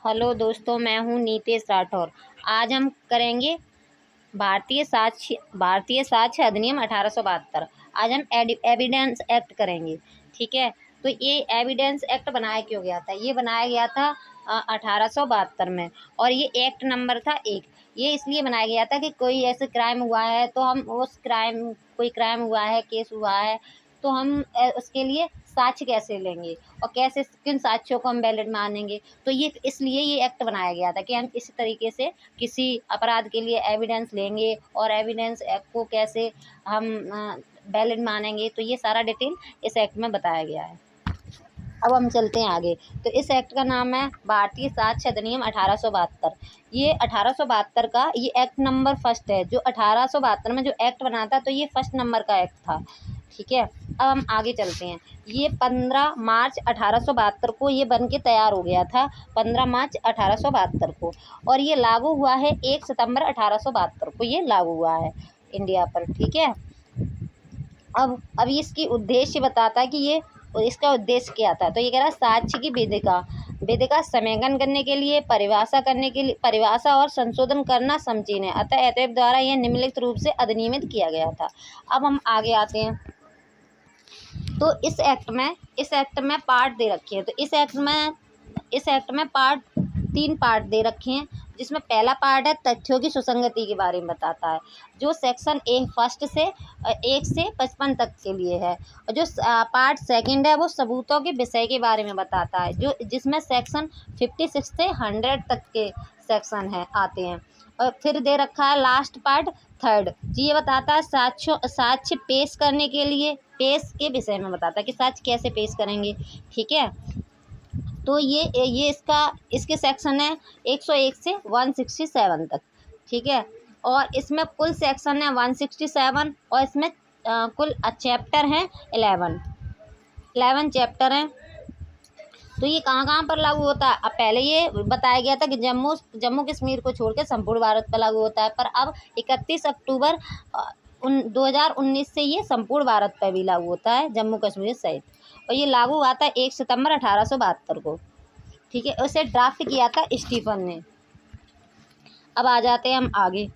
Hello दोस्तों, मैं हूं नीतेश राठौर। आज हम करेंगे भारतीय साक्ष्य अधिनियम 1872। आज हम एविडेंस एक्ट करेंगे। ठीक है, तो ये एविडेंस एक्ट बनाया क्यों गया था? ये बनाया गया था 1872 में, और ये एक्ट नंबर था 1। ये इसलिए बनाया गया था कि कोई ऐसे क्राइम हुआ है तो हम कोई क्राइम हुआ है, केस हुआ है, तो हम उसके लिए साक्ष्य कैसे लेंगे और कैसे किन साक्ष्यों को हम वैलिड मानेंगे। तो ये इसलिए ये एक्ट बनाया गया था कि हम इस तरीके से किसी अपराध के लिए एविडेंस लेंगे और एविडेंस एक्ट को कैसे हम वैलिड मानेंगे। तो ये सारा डिटेल इस एक्ट में बताया गया है। अब हम चलते हैं आगे। तो इस एक्ट का नाम है भारतीय साक्ष्य अधिनियम 1872। ये 1872 का ये एक्ट नंबर फर्स्ट है। जो 1872 में जो एक्ट बना था, तो ये फर्स्ट नंबर का एक्ट था। ठीक है, अब हम आगे चलते हैं। ये 15 मार्च 1872 को ये बन के तैयार हो गया था, 15 मार्च 1872 को, और ये लागू हुआ है 1 सितंबर 1872 को ये लागू हुआ है इंडिया पर। ठीक है, अब इसकी उद्देश्य बताता है कि ये इसका उद्देश्य क्या था। तो ये कह रहा है साक्ष्य की वेदिका समेकन करने के लिए, परिभाषा और संशोधन करना समीचीन है। अतः एतएव द्वारा यह निम्नलिखित रूप से अधिनियमित किया गया था। अब हम आगे आते हैं। तो इस एक्ट में पार्ट दे रखे हैं। तो इस एक्ट में 3 पार्ट दे रखे हैं, जिसमें पहला पार्ट है तथ्यों की सुसंगति के बारे में बताता है, जो सेक्शन 1 से 1 से 55 तक के लिए है। और जो पार्ट सेकंड है वो सबूतों के विषय के बारे में बताता है, जिसमें सेक्शन 56 से 100 तक के सेक्शन आते हैं। और फिर दे रखा है लास्ट पार्ट थर्ड जी, ये बताता है साक्ष्य पेश करने के लिए, पेश के विषय में बताता है कि साक्ष्य कैसे पेश करेंगे। ठीक है, तो ये इसके सेक्शन है 101 से 167 तक। ठीक है, और इसमें कुल सेक्शन है 167, और इसमें कुल चैप्टर हैं 11 चैप्टर हैं। तो ये कहाँ कहाँ पर लागू होता है? अब पहले ये बताया गया था कि जम्मू कश्मीर को छोड़ के संपूर्ण भारत पर लागू होता है, पर अब 31 अक्टूबर 2019 से ये संपूर्ण भारत पर भी लागू होता है, जम्मू कश्मीर सहित। और ये लागू हुआ था 1 सितंबर 1872 को। ठीक है, उसे ड्राफ्ट किया था स्टीफन ने। अब आ जाते हैं हम आगे,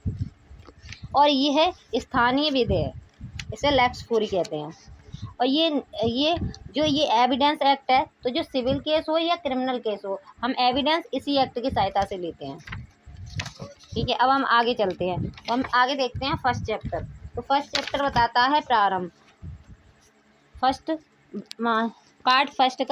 और ये है स्थानीय विधेयक, इसे लेक्स फूरी कहते हैं। और ये एविडेंस एक्ट है, तो जो सिविल केस हो या क्रिमिनल केस हो, हम एविडेंस इसी एक्ट की सहायता से लेते हैं। ठीक है, अब हम आगे चलते हैं। तो हम आगे देखते हैं फर्स्ट चैप्टर। तो फर्स्ट चैप्टर बताता है प्रारंभ। पार्ट फर्स्ट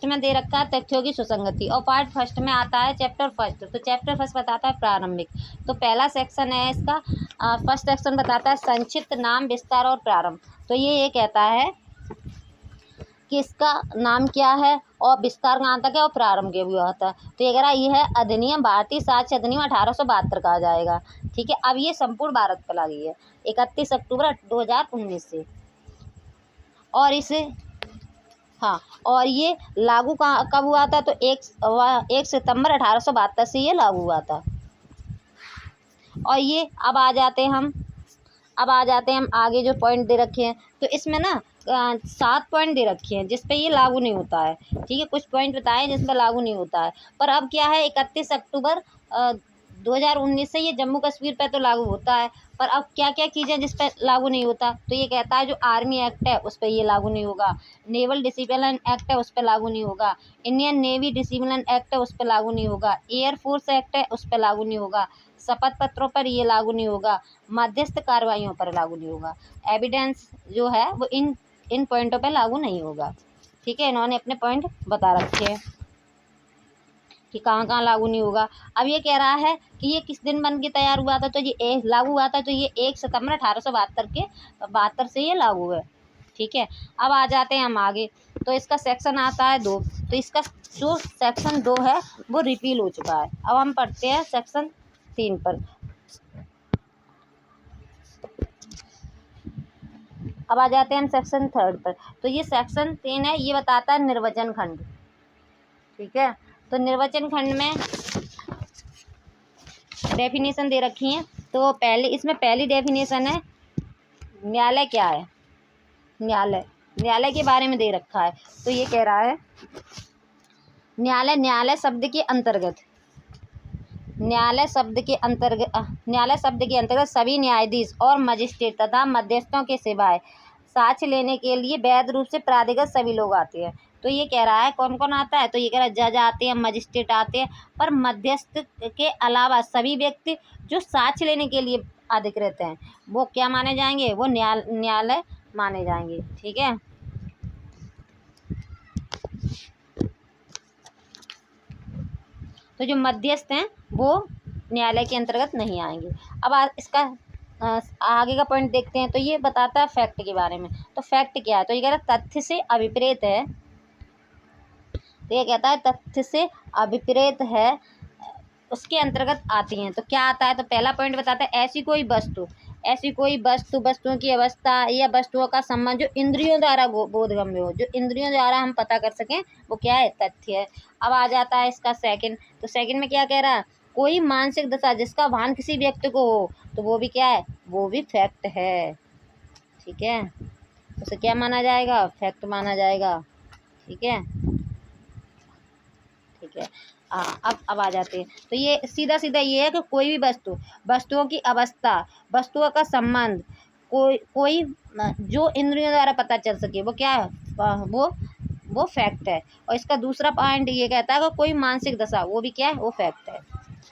में दे रखा है तथ्यों की सुसंगति, और पार्ट फर्स्ट में आता है चैप्टर फर्स्ट। तो चैप्टर फर्स्ट बताता है प्रारंभिक। तो पहला सेक्शन है इसका, फर्स्ट सेक्शन बताता है संक्षिप्त नाम, विस्तार और प्रारंभ। तो ये कहता है कि इसका नाम क्या है और विस्तार कहाँ तक है और प्रारंभ के हुआ था। तो ये कह रहा है यह है अधिनियम भारतीय साक्ष्य अधिनियम 1872 कहा जाएगा। ठीक है, अब ये संपूर्ण भारत पर लागू है 31 अक्टूबर 2019 से। और ये लागू कब हुआ था? तो 1 सितंबर 1872 से ये लागू हुआ था। और ये अब आ जाते हैं हम आगे जो पॉइंट दे रखे हैं। तो इसमें ना 7 पॉइंट दे रखे हैं जिस पे ये लागू नहीं होता है। ठीक है, कुछ पॉइंट बताए जिसमें लागू नहीं होता है, पर अब क्या है 31 अक्टूबर 2019 से ये जम्मू कश्मीर पे तो लागू होता है। पर अब क्या क्या चीज़ें जिस पे लागू नहीं होता? तो ये कहता है जो आर्मी एक्ट है उस पर ये लागू नहीं होगा, नेवल डिसिप्लिन एक्ट है उस पर लागू नहीं होगा, इंडियन नेवी डिसिप्लिन एक्ट है उस पर लागू नहीं होगा, एयरफोर्स एक्ट है उस पर लागू नहीं होगा, शपथ पत्रों पर ये लागू नहीं होगा, मध्यस्थ कार्रवाइयों पर लागू नहीं होगा। एविडेंस जो है वो इन पॉइंटों पर लागू नहीं होगा। ठीक है, इन्होंने अपने पॉइंट बता रखे हैं कि कहाँ कहाँ लागू नहीं होगा। अब ये कह रहा है कि ये किस दिन बन के तैयार हुआ था? तो ये लागू हुआ था, तो ये 1 सितंबर 1872 से ये लागू है। ठीक है, अब आ जाते हैं हम आगे। तो इसका सेक्शन आता है 2। तो इसका जो सेक्शन 2 है वो रिपील हो चुका है। अब हम पढ़ते हैं सेक्शन 3 पर। अब आ जाते हैं हम सेक्शन 3 पर। तो ये सेक्शन 3 है, ये बताता है निर्वाचन खंड। ठीक है, तो निर्वाचन खंड में डेफिनेशन दे रखी है। तो इसमें पहली डेफिनेशन है न्यायालय क्या है। न्यायालय के बारे में दे रखा है। तो ये कह रहा है न्यायालय, न्यायालय शब्द के अंतर्गत, न्यायालय शब्द के अंतर्गत सभी न्यायाधीश और मजिस्ट्रेट तथा मध्यस्थों के सिवाय साक्ष्य लेने के लिए वैध रूप से प्राधिकृत सभी लोग आते हैं। तो ये कह रहा है कौन कौन आता है, तो ये कह रहा है जज आते हैं, मजिस्ट्रेट आते हैं, पर मध्यस्थ के अलावा सभी व्यक्ति जो साक्ष्य लेने के लिए अधिकृत हैं वो क्या माने जाएंगे, वो न्यायालय माने जाएंगे। ठीक है, तो जो मध्यस्थ हैं वो न्यायालय के अंतर्गत नहीं आएंगे। अब इसका आगे का पॉइंट देखते हैं। तो ये बताता है फैक्ट के बारे में। तो फैक्ट क्या है, तो ये कह रहा है तथ्य से अभिप्रेत है। तो ये कहता है तथ्य से अभिप्रेत है, उसके अंतर्गत आती हैं। तो क्या आता है, तो पहला पॉइंट बताता है ऐसी कोई वस्तु, वस्तुओं की अवस्था या वस्तुओं का संबंध जो इंद्रियों द्वारा बोधगम्य हो, जो इंद्रियों द्वारा हम पता कर सकें, वो क्या है, तथ्य है। अब आ जाता है इसका सेकंड। तो सेकंड में क्या कह रहा है, कोई मानसिक दशा जिसका भान किसी व्यक्ति को हो, तो वो भी क्या है, वो भी फैक्ट है। ठीक है, उसे क्या माना जाएगा, फैक्ट माना जाएगा। ठीक है, ठीक है। अब आ जाते हैं। तो ये सीधा ये है कि कोई भी वस्तुओं की अवस्था, वस्तुओं का संबंध, कोई जो इंद्रियों द्वारा पता चल सके, वो क्या है, वो फैक्ट है। और इसका दूसरा पॉइंट ये कहता है कि कोई मानसिक दशा, वो भी क्या है, वो फैक्ट है।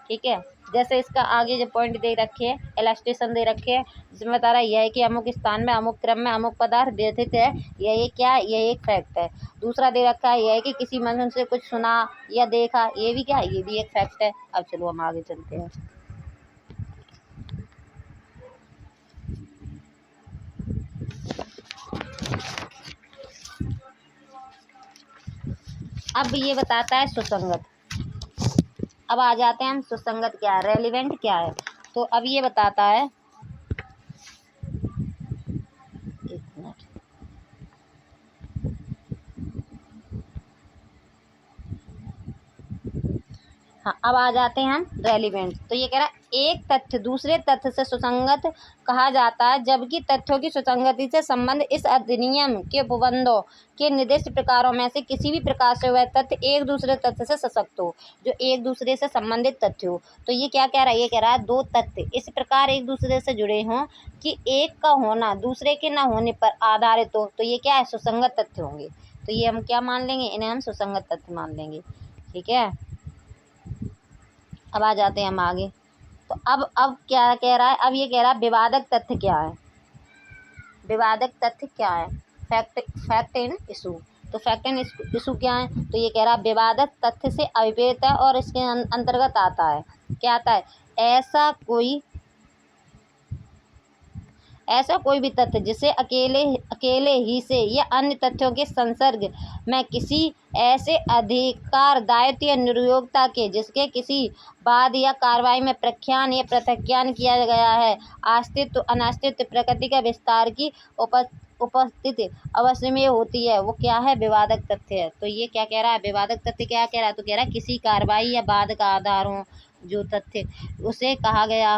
ठीक है, जैसे इसका आगे जो पॉइंट दे रखे हैं, इलस्ट्रेशन दे रखे हैं, जिसमें बता रहा है यह है कि अमुक स्थान में अमुक क्रम में अमुक पदार्थ व्यथित है, यह क्या है, यह एक फैक्ट है। दूसरा दे रखा है यह है कि किसी मनुष्य से कुछ सुना या देखा, ये भी क्या है, ये भी एक फैक्ट है। अब चलो हम आगे चलते हैं। अब ये बताता है सुसंगत। अब आ जाते हैं हम, सुसंगत क्या है, रेलिवेंट क्या है। तो अब ये बताता है, एक मिनट, हाँ, अब आ जाते हैं हम रेलिवेंट। तो ये कह रहा है एक तथ्य दूसरे तथ्य से सुसंगत कहा जाता है जबकि तथ्यों की सुसंगति से संबंध इस अधिनियम के उपबंधों के निर्दिष्ट प्रकारों में से किसी भी प्रकार से वह तथ्य एक दूसरे तथ्य से सशक्त हो, जो एक दूसरे से संबंधित तथ्य हो। तो ये क्या कह रहा है, ये कह रहा है दो तथ्य इस प्रकार एक दूसरे से जुड़े हों कि एक का होना दूसरे के न होने पर आधारित हो, तो ये क्या है, सुसंगत तथ्य होंगे। तो ये हम क्या मान लेंगे, इन्हें हम सुसंगत तथ्य मान लेंगे। ठीक है, अब आ जाते हैं हम आगे। तो अब क्या कह रहा है, अब ये कह रहा है विवादक तथ्य क्या है, विवादक तथ्य क्या है, फैक्ट इन इशू। तो फैक्ट इन इशू क्या है, तो ये कह रहा है विवादक तथ्य से अभिप्रेत है और इसके अंतर्गत आता है, क्या आता है, ऐसा कोई भी तथ्य जिसे अकेले ही से या अन्य तथ्यों के संसर्ग में किसी ऐसे अधिकार, दायित्व या निर्योग्यता के जिसके किसी वाद या कार्रवाई में प्रख्यान या प्रत्याख्यान किया गया है, अस्तित्व अनस्तित्व प्रकृति का विस्तार की उपस्थिति अवश्य में होती है, वो क्या है, विवादक तथ्य है। तो ये क्या कह रहा है, विवादक तथ्य क्या कह रहा है, तो कह रहा है किसी कार्रवाई या वाद का आधार हो, जो तथ्य उसे कहा गया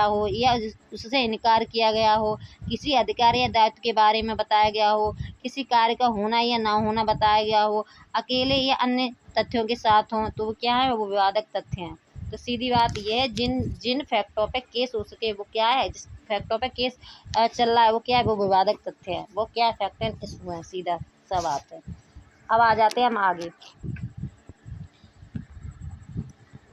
हो या उससे इनकार किया गया हो, किसी अधिकार या दायित्व के बारे में बताया गया हो, किसी कार्य का होना या ना होना बताया गया हो, अकेले या अन्य तथ्यों के साथ हों, तो वो क्या है, वो विवादक तथ्य हैं। तो सीधी बात यह है, जिन फैक्टों पे केस हो सके, वो क्या है, जिस फैक्टों पे केस चल रहा है, वो क्या है, वो विवादक तथ्य है, वो क्या है, फैक्ट एंड इशू है, सीधा सा बात है। अब आ जाते हैं हम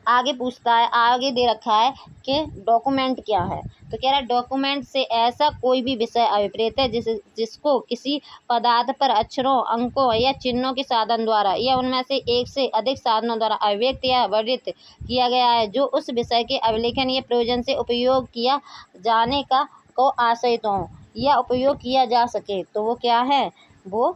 आगे पूछता है, आगे दे रखा है कि डॉक्यूमेंट क्या है। तो कह रहा है डॉक्यूमेंट से ऐसा कोई भी विषय अभिप्रेत है जिसको किसी पदार्थ पर अक्षरों, अंकों या चिन्हों के साधन द्वारा या उनमें से एक से अधिक साधनों द्वारा अभिव्यक्त या वर्णित किया गया है, जो उस विषय के अभिलेखन या प्रयोजन से उपयोग किया जाने को आश्रित हो या उपयोग किया जा सके, तो वो क्या है, वो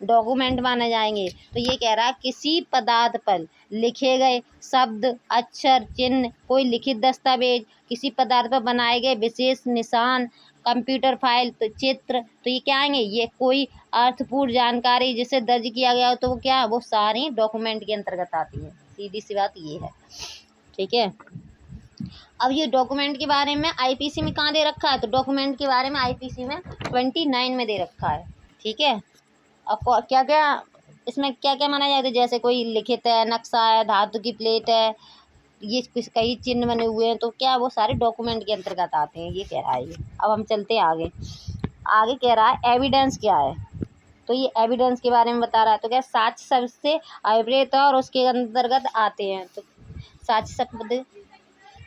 डॉक्यूमेंट माने जाएंगे। तो ये कह रहा है किसी पदार्थ पर लिखे गए शब्द, अक्षर, चिन्ह, कोई लिखित दस्तावेज, किसी पदार्थ पर बनाए गए विशेष निशान, कंप्यूटर फाइल, तो चित्र, तो ये क्या आएंगे, ये कोई अर्थपूर्ण जानकारी जिसे दर्ज किया गया हो, तो वो क्या, वो सारी डॉक्यूमेंट के अंतर्गत आती है। सीधी सी बात ये है। ठीक है, अब ये डॉक्यूमेंट के बारे में आईपीसी में कहाँ दे रखा है, तो डॉक्यूमेंट के बारे में आईपीसी में 29 में दे रखा है। ठीक है, अब क्या क्या इसमें क्या क्या माना जाए, तो जैसे कोई लिखित है, नक्शा है, धातु की प्लेट है, ये कई चिन्ह बने हुए हैं, तो क्या वो सारे डॉक्यूमेंट के अंतर्गत आते हैं, ये कह रहा है ये। अब हम चलते हैं आगे। आगे कह रहा है एविडेंस क्या है, तो ये एविडेंस के बारे में बता रहा है। तो क्या साक्ष्य शब्द से अभिप्रेत और उसके अंतर्गत आते हैं, तो साक्ष्य शब्द।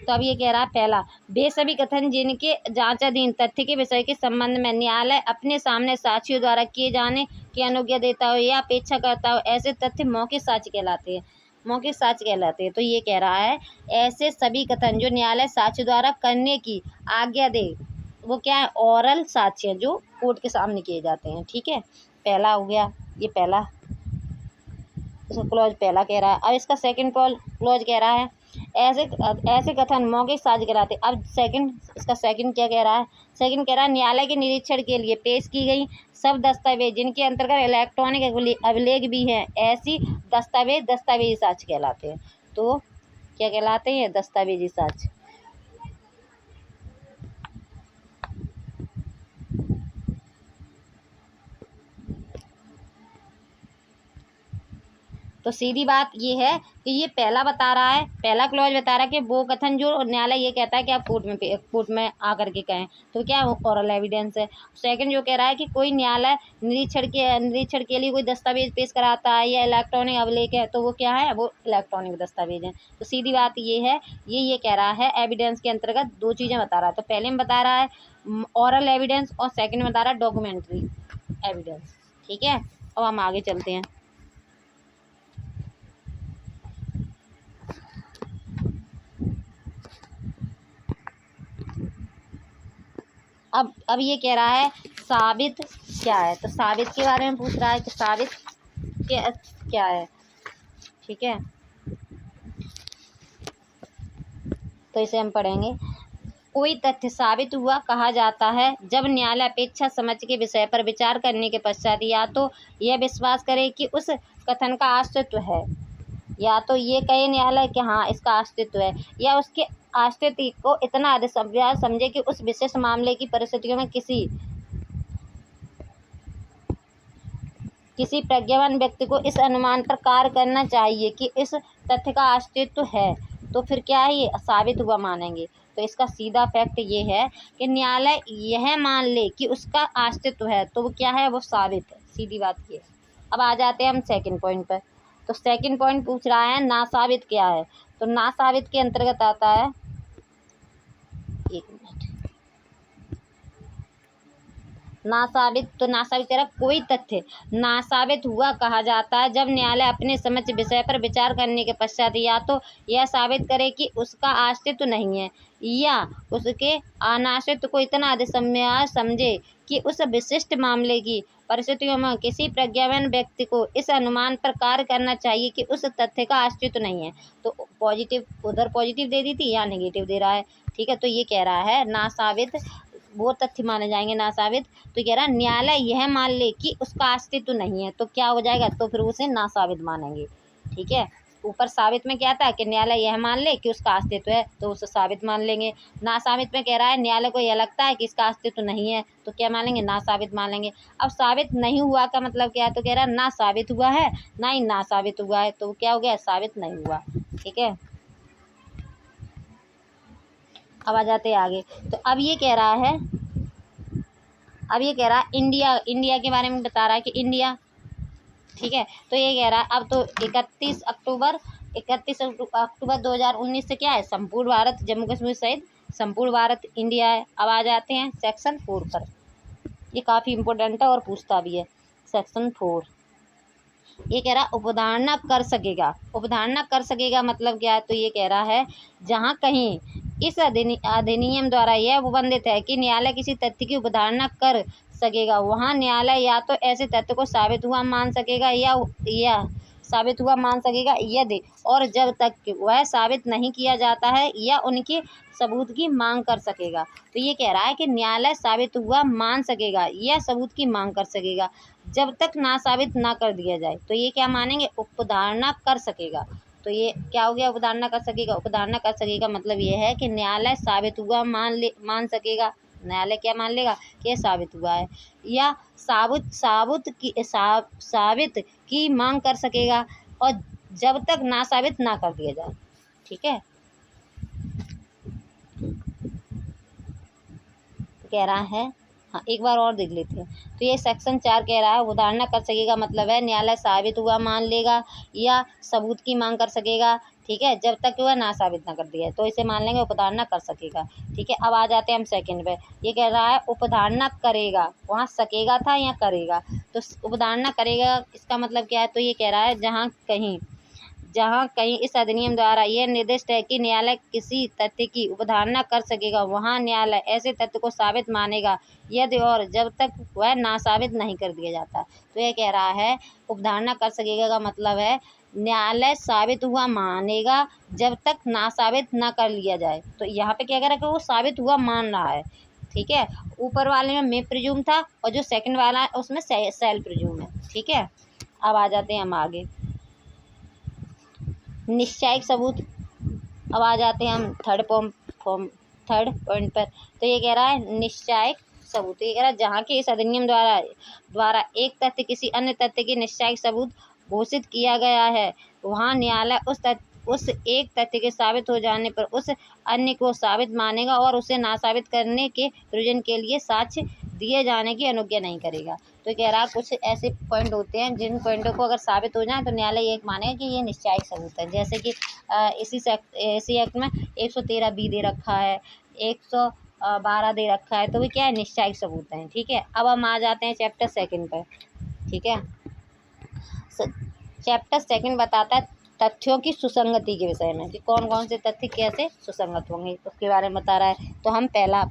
तो अब ये कह रहा है पहला, वे सभी कथन जिनके जांचाधीन तथ्य के विषय के संबंध में न्यायालय अपने सामने साक्षियों द्वारा किए जाने की अनुज्ञा देता हो या अपेक्षा करता हो, ऐसे तथ्य मौखिक साक्ष्य कहलाते हैं, मौखिक साक्ष्य कहलाते हैं। तो ये कह रहा है ऐसे सभी कथन जो न्यायालय साक्ष्य द्वारा करने की आज्ञा दे, वो क्या है, ओरल साक्ष्य है, जो कोर्ट के सामने किए जाते हैं। ठीक है, पहला हो गया ये पहला, इसका क्लॉज पहला कह रहा है। अब इसका सेकंड क्लॉज कह रहा है ऐसे ऐसे कथन मौखिक साक्ष्य कहलाते। अब सेकंड, इसका सेकंड क्या कह रहा है, सेकंड कह रहा है न्यायालय के निरीक्षण के लिए पेश की गई सब दस्तावेज जिनके अंतर्गत इलेक्ट्रॉनिक अभिलेख भी हैं, ऐसी दस्तावेजी साक्ष्य कहलाते हैं। तो क्या कहलाते हैं, दस्तावेजी साक्ष्य। तो सीधी बात ये है कि ये पहला बता रहा है, पहला क्लॉज बता रहा है कि वो कथन जो न्यायालय ये कहता है कि आप कोर्ट में आकर के कहें, तो क्या ओरल एविडेंस है। सेकंड जो कह रहा है कि कोई न्यायालय निरीक्षण के लिए कोई दस्तावेज पेश कराता है या इलेक्ट्रॉनिक अभिलेख है, तो वो क्या है, वो इलेक्ट्रॉनिक दस्तावेज है। तो सीधी बात ये है, ये कह रहा है एविडेंस के अंतर्गत दो चीज़ें बता रहा है। तो पहले में बता रहा है ओरल एविडेंस और सेकेंड में बता रहा है डॉक्यूमेंट्री एविडेंस। ठीक है, अब हम आगे चलते हैं। अब ये कह रहा है साबित क्या है, तो साबित के बारे में पूछ रहा है कि साबित क्या है। ठीक है, तो इसे हम पढ़ेंगे। कोई तथ्य साबित हुआ कहा जाता है जब न्यायालय अपेक्षा समझ के विषय पर विचार करने के पश्चात या तो यह विश्वास करे कि उस कथन का अस्तित्व है, या तो ये कहे न्यायालय कि हाँ इसका अस्तित्व है, या उसके अस्तित्व को इतना अधिक समझे कि उस विशेष मामले की परिस्थितियों में किसी प्रज्ञावान व्यक्ति को इस अनुमान पर कार्य करना चाहिए कि इस तथ्य का अस्तित्व है, तो फिर क्या है, ये साबित हुआ मानेंगे। तो इसका सीधा फैक्ट ये है कि न्यायालय यह मान ले कि उसका अस्तित्व है, तो वो क्या है, वो साबित है। सीधी बात ये है। अब आ जाते हैं हम सेकंड पॉइंट पर। तो सेकंड पॉइंट पूछ रहा है नासाबित क्या है, तो नासाबित के अंतर्गत आता है, एक मिनट, नासाबित। तो नासाबित तेरा कोई तथ्य नासाबित हुआ कहा जाता है जब न्यायालय अपने समक्ष विषय पर विचार करने के पश्चात या तो यह साबित करे कि उसका अस्तित्व नहीं है या उसके अनास्तित्व को इतना अधिक समझे कि उस विशिष्ट मामले की परिस्थितियों में किसी प्रज्ञावान व्यक्ति को इस अनुमान पर कार्य करना चाहिए कि उस तथ्य का अस्तित्व नहीं है। तो पॉजिटिव, उधर पॉजिटिव दे दी थी, यहाँ नेगेटिव दे रहा है। ठीक है, तो ये कह रहा है नासाबित वो तथ्य माने जाएंगे नासाबित। तो कह रहा है न्यायालय यह मान ले कि उसका अस्तित्व नहीं है, तो क्या हो जाएगा, तो फिर उसे नासाबित मानेंगे। ठीक है, ऊपर साबित में क्या था कि न्यायालय यह मान ले कि उसका अस्तित्व है, तो उसे साबित मान लेंगे। नासाबित में कह रहा है न्यायालय को यह लगता है कि इसका अस्तित्व नहीं है, तो क्या मानेंगे, नासाबित मान लेंगे। अब साबित नहीं हुआ का मतलब क्या है, तो कह रहा है ना साबित हुआ है ना ही ना साबित हुआ है, तो क्या हो गया, साबित नहीं हुआ। ठीक है, अब आ जाते हैं आगे। तो अब ये कह रहा है, इंडिया के बारे में बता रहा है कि इंडिया। ठीक है, तो ये कह रहा है अब तो 31 अक्टूबर 2019 से क्या है, संपूर्ण भारत जम्मू कश्मीर सहित संपूर्ण भारत इंडिया है। अब आ जाते हैं सेक्शन 4 पर। ये काफ़ी इंपॉर्टेंट है और पूछता भी है। सेक्शन 4 ये कह रहा उपधारणा कर सकेगा। उपधारणा कर सकेगा मतलब क्या है, तो ये कह रहा है जहाँ कहीं इस अधिनियम द्वारा यह उपबंधित है कि न्यायालय किसी तथ्य की उपधारणा कर सकेगा, वहाँ न्यायालय या तो ऐसे तथ्य को साबित हुआ मान सकेगा या साबित हुआ मान सकेगा यदि और जब तक वह साबित नहीं किया जाता है या उनके सबूत की मांग कर सकेगा। तो ये कह रहा है कि न्यायालय साबित हुआ मान सकेगा या सबूत की मांग कर सकेगा जब तक ना साबित ना कर दिया जाए। तो ये क्या मानेंगे, उपधारणा कर सकेगा। तो ये क्या हो गया, उपधारणा कर सकेगा। उपधारणा कर सकेगा मतलब ये है कि न्यायालय साबित हुआ मान सकेगा न्यायालय क्या मान लेगा कि ये साबित हुआ है, या साबित की मांग कर सकेगा, और जब तक ना साबित ना कर दिया जाए। ठीक है, तो कह रहा है, हाँ एक बार और देख लेते हैं। तो ये सेक्शन 4 कह रहा है उदाहरण कर सकेगा मतलब है न्यायालय साबित हुआ मान लेगा या सबूत की मांग कर सकेगा। ठीक है, जब तक वह ना साबित ना कर दिया है तो इसे मान लेंगे उपधारणा कर सकेगा। ठीक है, अब आ जाते हैं हम सेकंड पे। ये कह रहा है उपधारणा करेगा, वहाँ सकेगा था या करेगा, तो उपधारणा करेगा इसका मतलब क्या है, तो ये कह रहा है जहाँ कहीं इस अधिनियम द्वारा यह निर्दिष्ट है कि न्यायालय किसी तथ्य की उपधारणा कर सकेगा, वहाँ न्यायालय ऐसे तथ्य को साबित मानेगा यदि और जब तक वह नासाबित नहीं कर दिया जाता। तो यह कह रहा है उपधारणा कर सकेगा का मतलब है न्यायालय साबित हुआ मानेगा जब तक नासाबित ना कर लिया जाए। तो यहाँ पे क्या कह रहा है कि वो साबित हुआ मान रहा है। ठीक है, ऊपर वाले में मे प्रिज्यूम था और जो सेकंड वाला है उसमें सेल प्रिज्यूम है। ठीक है, अब आ जाते हैं हम आगे निश्चायक सबूत। अब आ जाते हैं हम थर्ड पॉइंट पर। तो ये कह रहा है निश्चायक सबूत। ये कह रहा है जहाँ के इस अधिनियम द्वारा एक तथ्य किसी अन्य तथ्य के निश्चायक सबूत घोषित किया गया है, वहाँ न्यायालय उस एक तथ्य के साबित हो जाने पर उस अन्य को साबित मानेगा और उसे नासाबित करने के प्रयोजन के लिए साक्ष्य दिए जाने की अनुज्ञा नहीं करेगा। तो कह रहा कुछ ऐसे पॉइंट होते हैं जिन पॉइंटों को अगर साबित हो जाए तो न्यायालय ये मानेगा कि ये निश्चायक सबूत है। जैसे कि इसी एक्ट में 113B दे रखा है, 112 दे रखा है, तो वो क्या है निश्चायक सबूत है। ठीक है, अब हम आ जाते हैं चैप्टर 2 पर। ठीक है, चैप्टर 2 बताता है तथ्यों की सुसंगति के विषय में कि कौन कौन से तथ्य कैसे सुसंगत होंगे, उसके बारे में बता रहा है। तो हम पहला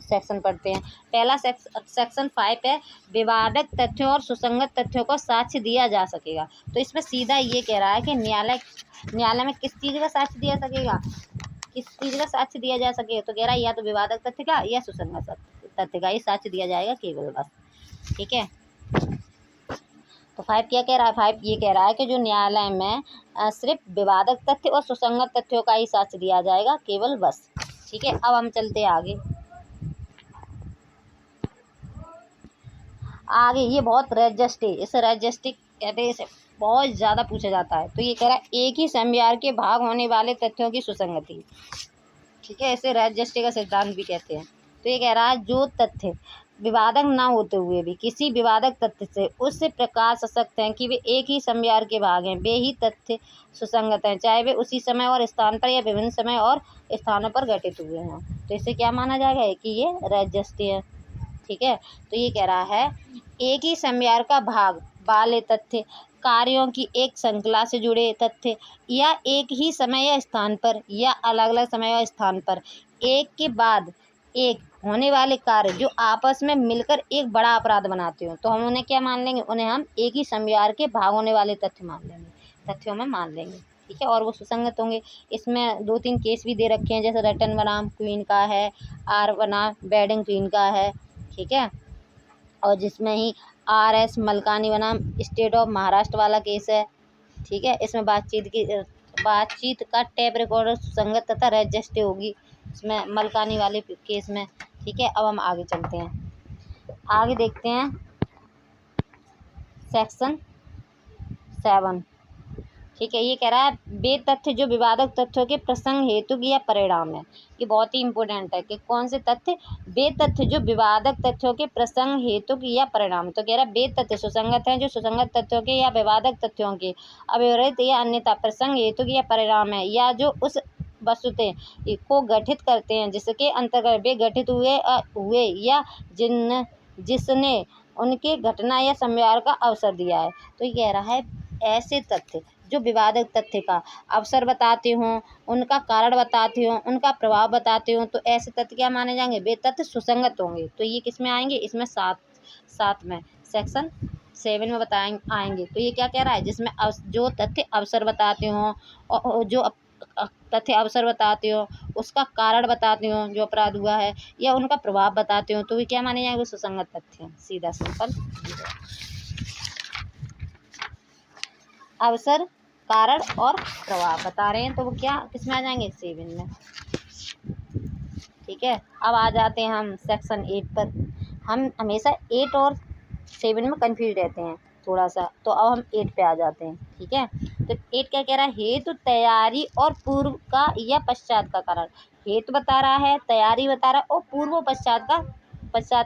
सेक्शन पढ़ते हैं। पहला सेक्शन 5 है विवादक तथ्यों और सुसंगत तथ्यों को साक्ष्य दिया जा सकेगा। तो इसमें सीधा ये कह रहा है कि न्यायालय में किस चीज़ का साक्ष्य दिया सकेगा, किस चीज़ का साक्ष्य दिया जा सके, तो कह रहा है या तो विवादक तथ्य का या सुसंगत तथ्य का, ये साक्ष्य दिया जाएगा केवल बस। ठीक है, तो 5 क्या कह रहा है, 5 ये कह रहा है कि जो न्यायालय में सिर्फ विवादक तथ्य और सुसंगत तथ्यों का ही साक्ष्य दिया जाएगा केवल बस। ठीक है, अब हम चलते हैं आगे। ये बहुत रजिस्टिक, इसे रजिस्टिक कहते हैं, इसे बहुत ज़्यादा पूछा जाता है। तो ये कह रहा है एक ही समयार के भाग होने वाले तथ्यों की सुसंगति। ठीक है, इसे रजिस्टिक का सिद्धांत भी कहते हैं। तो ये कह रहा है जो तथ्य विवादक ना होते हुए भी किसी विवादक तथ्य से उससे प्रकाश सकते हैं कि वे एक ही समयार के भाग हैं, वे ही तथ्य सुसंगत हैं, चाहे वे उसी समय और स्थान पर या विभिन्न समय और स्थानों पर घटित हुए हों। तो इसे क्या माना जाएगा कि ये रजिस्टिक है। ठीक है, तो ये कह रहा है एक ही समयार का भाग वाले तथ्य, कार्यों की एक श्रृंखला से जुड़े तथ्य, या एक ही समय या स्थान पर या अलग अलग समय और स्थान पर एक के बाद एक होने वाले कार्य जो आपस में मिलकर एक बड़ा अपराध बनाते हो, तो हम उन्हें क्या मान लेंगे, उन्हें हम एक ही समयार के भाग होने वाले तथ्य मान लेंगे, तथ्यों में मान लेंगे। ठीक है, और वो सुसंगत होंगे। इसमें 2-3 केस भी दे रखे हैं, जैसे रटन बनाम क्वीन का है, आर बनाम वेडिंग क्वीन का है। ठीक है, और जिसमें ही RS मलकानी बनाम स्टेट ऑफ महाराष्ट्र वाला केस है। ठीक है, इसमें बातचीत का टेप रिकॉर्डर सुसंगत तथा रजिस्टिव होगी इसमें मलकानी वाले केस में। ठीक है, अब हम आगे चलते हैं, आगे देखते हैं सेक्शन 7। ठीक है, ये कह रहा है वे तथ्य जो विवादक तथ्यों के प्रसंग हेतु या परिणाम है। ये बहुत ही इंपॉर्टेंट है कि कौन से तथ्य, वे तथ्य जो विवादक तथ्यों के प्रसंग हेतु या परिणाम। तो कह रहा है वे तथ्य सुसंगत हैं जो सुसंगत तथ्यों के या विवादक तथ्यों के अव्यवहित या अन्यथा प्रसंग हेतु या परिणाम है, या जो उस वस्तुते को गठित करते हैं जिसके अंतर्गत वे गठित हुए या जिसने उनके घटना या समयार का अवसर दिया है। तो ये कह रहा है ऐसे तथ्य जो विवादक तथ्य का अवसर बताते हों, उनका कारण बताते हों, उनका प्रभाव बताते हों, तो ऐसे तथ्य क्या माने जाएंगे, वे तथ्य सुसंगत होंगे। तो ये किस में आएंगे, इसमें सात में सेक्शन 7 में आएंगे। तो ये क्या कह रहा है, जिसमें जो तथ्य अवसर बताते हों और जो तथ्य अवसर बताते हो, उसका कारण बताते हो जो अपराध हुआ है, या उनका प्रभाव बताते हो, तो वे क्या माने जाएंगे, सुसंगत तथ्य हैं। सीधा सिंपल अवसर, कारण और प्रभाव बता रहे हैं, तो वो क्या किसमें आ जाएंगे, 7 में। ठीक है, अब आ जाते हैं हम सेक्शन 8 पर। हम हमेशा 8 और 7 में कंफ्यूज रहते हैं थोड़ा सा, तो अब हम 8 पे आ जाते हैं। ठीक है, तो 8 क्या कह रहा है, हेतु, तैयारी और पूर्व का या पश्चात का कारण। हेतु बता रहा है, तैयारी बता रहा है और पूर्व पश्चात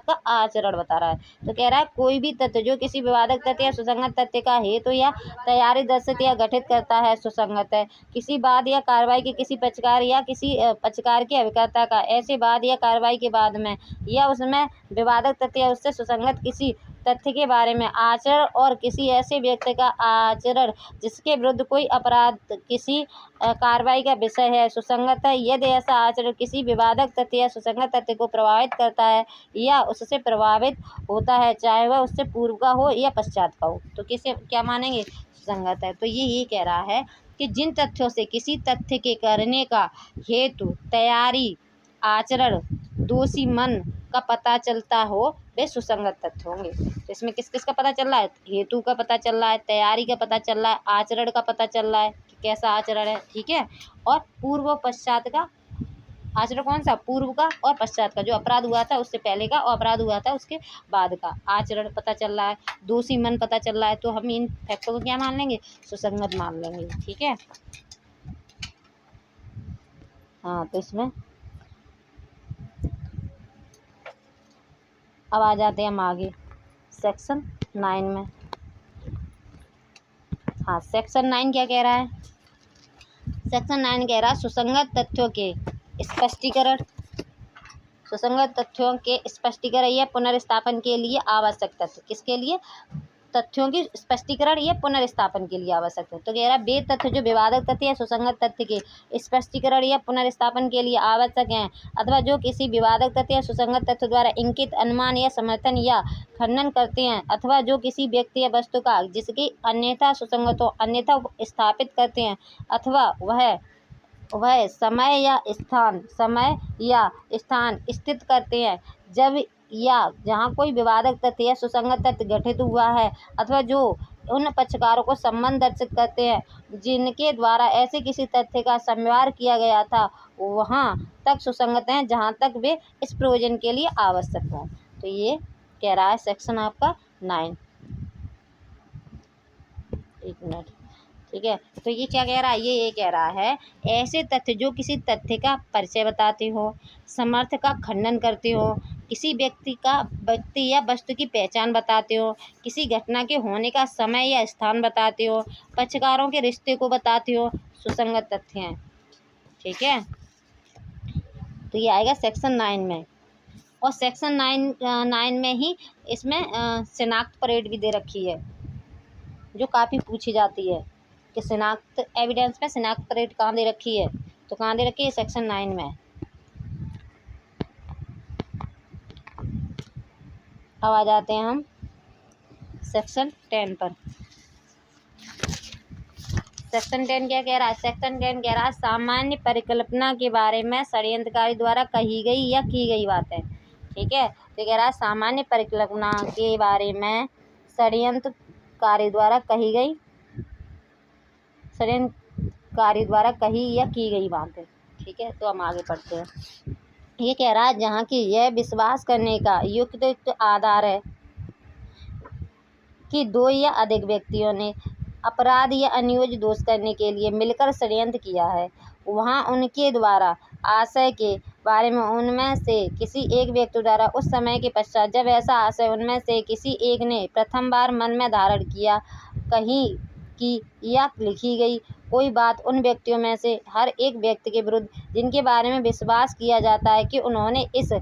का आचरण बता रहा है। तो कह रहा है कोई भी तथ्य जो किसी विवादक तथ्य या सुसंगत तथ्य का हेतु या तैयारी दर्शित या गठित करता है सुसंगत है। किसी बात या कार्रवाई के किसी पक्षकार या किसी पक्षकार की अभिकर्ता का ऐसे बात या कार्रवाई के बाद में या उसमें विवादक तथ्य या उससे सुसंगत किसी तथ्य के बारे में आचरण और किसी ऐसे व्यक्ति का आचरण जिसके विरुद्ध कोई अपराध किसी कार्रवाई का विषय है सुसंगत है, यदि ऐसा आचरण किसी विवादक तथ्य या सुसंगत तथ्य को प्रभावित करता है या उससे प्रभावित होता है, चाहे वह उससे पूर्व का हो या पश्चात का हो, तो किसे क्या मानेंगे, सुसंगत है। तो ये कह रहा है कि जिन तथ्यों से किसी तथ्य के करने का हेतु, तैयारी, आचरण, दोषी मन का पता चलता हो वे सुसंगत तथ्य होंगे। तो इसमें किस किस का पता चल रहा है, हेतु का पता चल रहा है, तैयारी का पता चल रहा है, आचरण का पता चल रहा है कि कैसा आचरण है। ठीक है, और पूर्व पश्चात का आचरण कौन सा, पूर्व का और पश्चात का, जो अपराध हुआ था उससे पहले का और अपराध हुआ था उसके बाद का आचरण पता चल रहा है, दोषी मन पता चल रहा है। तो हम इन फैक्टों को क्या मान लेंगे, सुसंगत मान लेंगे। ठीक है, हाँ, तो इसमें अब आ जाते हैं हम आगे सेक्शन 9 में। हाँ, सेक्शन 9 क्या कह रहा है, सेक्शन 9 कह रहा है सुसंगत तथ्यों के स्पष्टीकरण, सुसंगत तथ्यों के स्पष्टीकरण या पुनर्स्थापन के लिए आवश्यक तथ्य, किसके लिए, तथ्यों की स्पष्टीकरण या पुनर्स्थापन के लिए आवश्यक है। तो कह रहा है वे तथ्य जो विवादक तथ्य या सुसंगत तथ्य के स्पष्टीकरण या पुनर्स्थापन के लिए आवश्यक हैं अथवा जो किसी विवादक तथ्य या सुसंगत तथ्य द्वारा इंकित अनुमान या समर्थन या खंडन करते हैं अथवा जो किसी व्यक्ति या वस्तु का जिसकी अन्यथा सुसंगत हो अन्यथा स्थापित करते हैं अथवा वह समय या स्थान स्थित करते हैं जब या जहाँ कोई विवादक तथ्य या सुसंगत तथ्य गठित हुआ है अथवा जो उन पक्षकारों को संबंध दर्शित करते हैं जिनके द्वारा ऐसे किसी तथ्य का संव्यवहार किया गया था वहाँ तक सुसंगत हैं जहाँ तक वे इस प्रयोजन के लिए आवश्यक हों। तो ये कह रहा है सेक्शन आपका 9। एक मिनट, ठीक है, तो ये क्या कह रहा है, ये कह रहा है ऐसे तथ्य जो किसी तथ्य का परिचय बताते हो, समर्थ का खंडन करते हो, किसी व्यक्ति या वस्तु की पहचान बताते हो, किसी घटना के होने का समय या स्थान बताते हो, पक्षकारों के रिश्ते को बताते हो, सुसंगत तथ्य हैं। ठीक है, तो ये आएगा सेक्शन 9 में। और सेक्शन 9 में ही इसमें शिनाख्त परेड भी दे रखी है जो काफ़ी पूछी जाती है कि शिनाख्त एविडेंस में शिनाख्त परेड कहाँ दे रखी है, तो कहाँ दे रखी है, सेक्शन 9 में। अब आ जाते हैं हम सेक्शन 10 पर। सेक्शन 10 क्या कह रहा है, सेक्शन 10 कह रहा है सामान्य परिकल्पना के बारे में षड्यंत्रकारी द्वारा कही गई या की गई बातें। ठीक है, तो कह रहा है सामान्य परिकल्पना के बारे में षड्यंत्रकारी द्वारा कही या की गई बातें। ठीक है, तो हम आगे पढ़ते हैं। ये कह रहा है जहाँ की यह विश्वास करने का युक्त आधार है कि दो या अधिक व्यक्तियों ने अपराध या अनियोज्य दोष करने के लिए मिलकर षड्यंत्र किया है, वहाँ उनके द्वारा आशय के बारे में उनमें से किसी एक व्यक्ति द्वारा उस समय के पश्चात जब ऐसा आशय उनमें से किसी एक ने प्रथम बार मन में धारण किया, कहीं की या लिखी गई कोई बात उन व्यक्तियों में से हर एक व्यक्ति के विरुद्ध जिनके बारे में विश्वास किया जाता है कि उन्होंने इस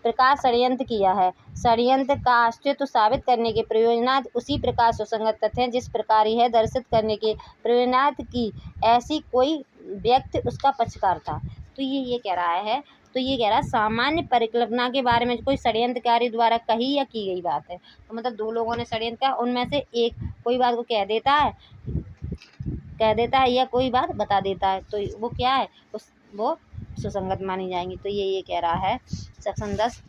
प्रकार षड्यंत्र किया है, षड्यंत्र का अस्तित्व साबित करने के प्रयोजनार्थ उसी प्रकार सुसंगत तथ्य हैं जिस प्रकार यह दर्शित करने के प्रयोजनार्थ कि ऐसी कोई व्यक्ति उसका पक्षकार था। तो ये कह रहा है, तो ये कह रहा है सामान्य परिकल्पना के बारे में कोई षड्यंत्रकारी द्वारा कही या की गई बात है, तो मतलब दो लोगों ने षड्यंत्र किया, उनमें से एक कोई बात को कह देता है या कोई बात बता देता है, तो वो क्या है, वो सुसंगत मानी जाएंगी। तो ये कह रहा है सेक्शन 10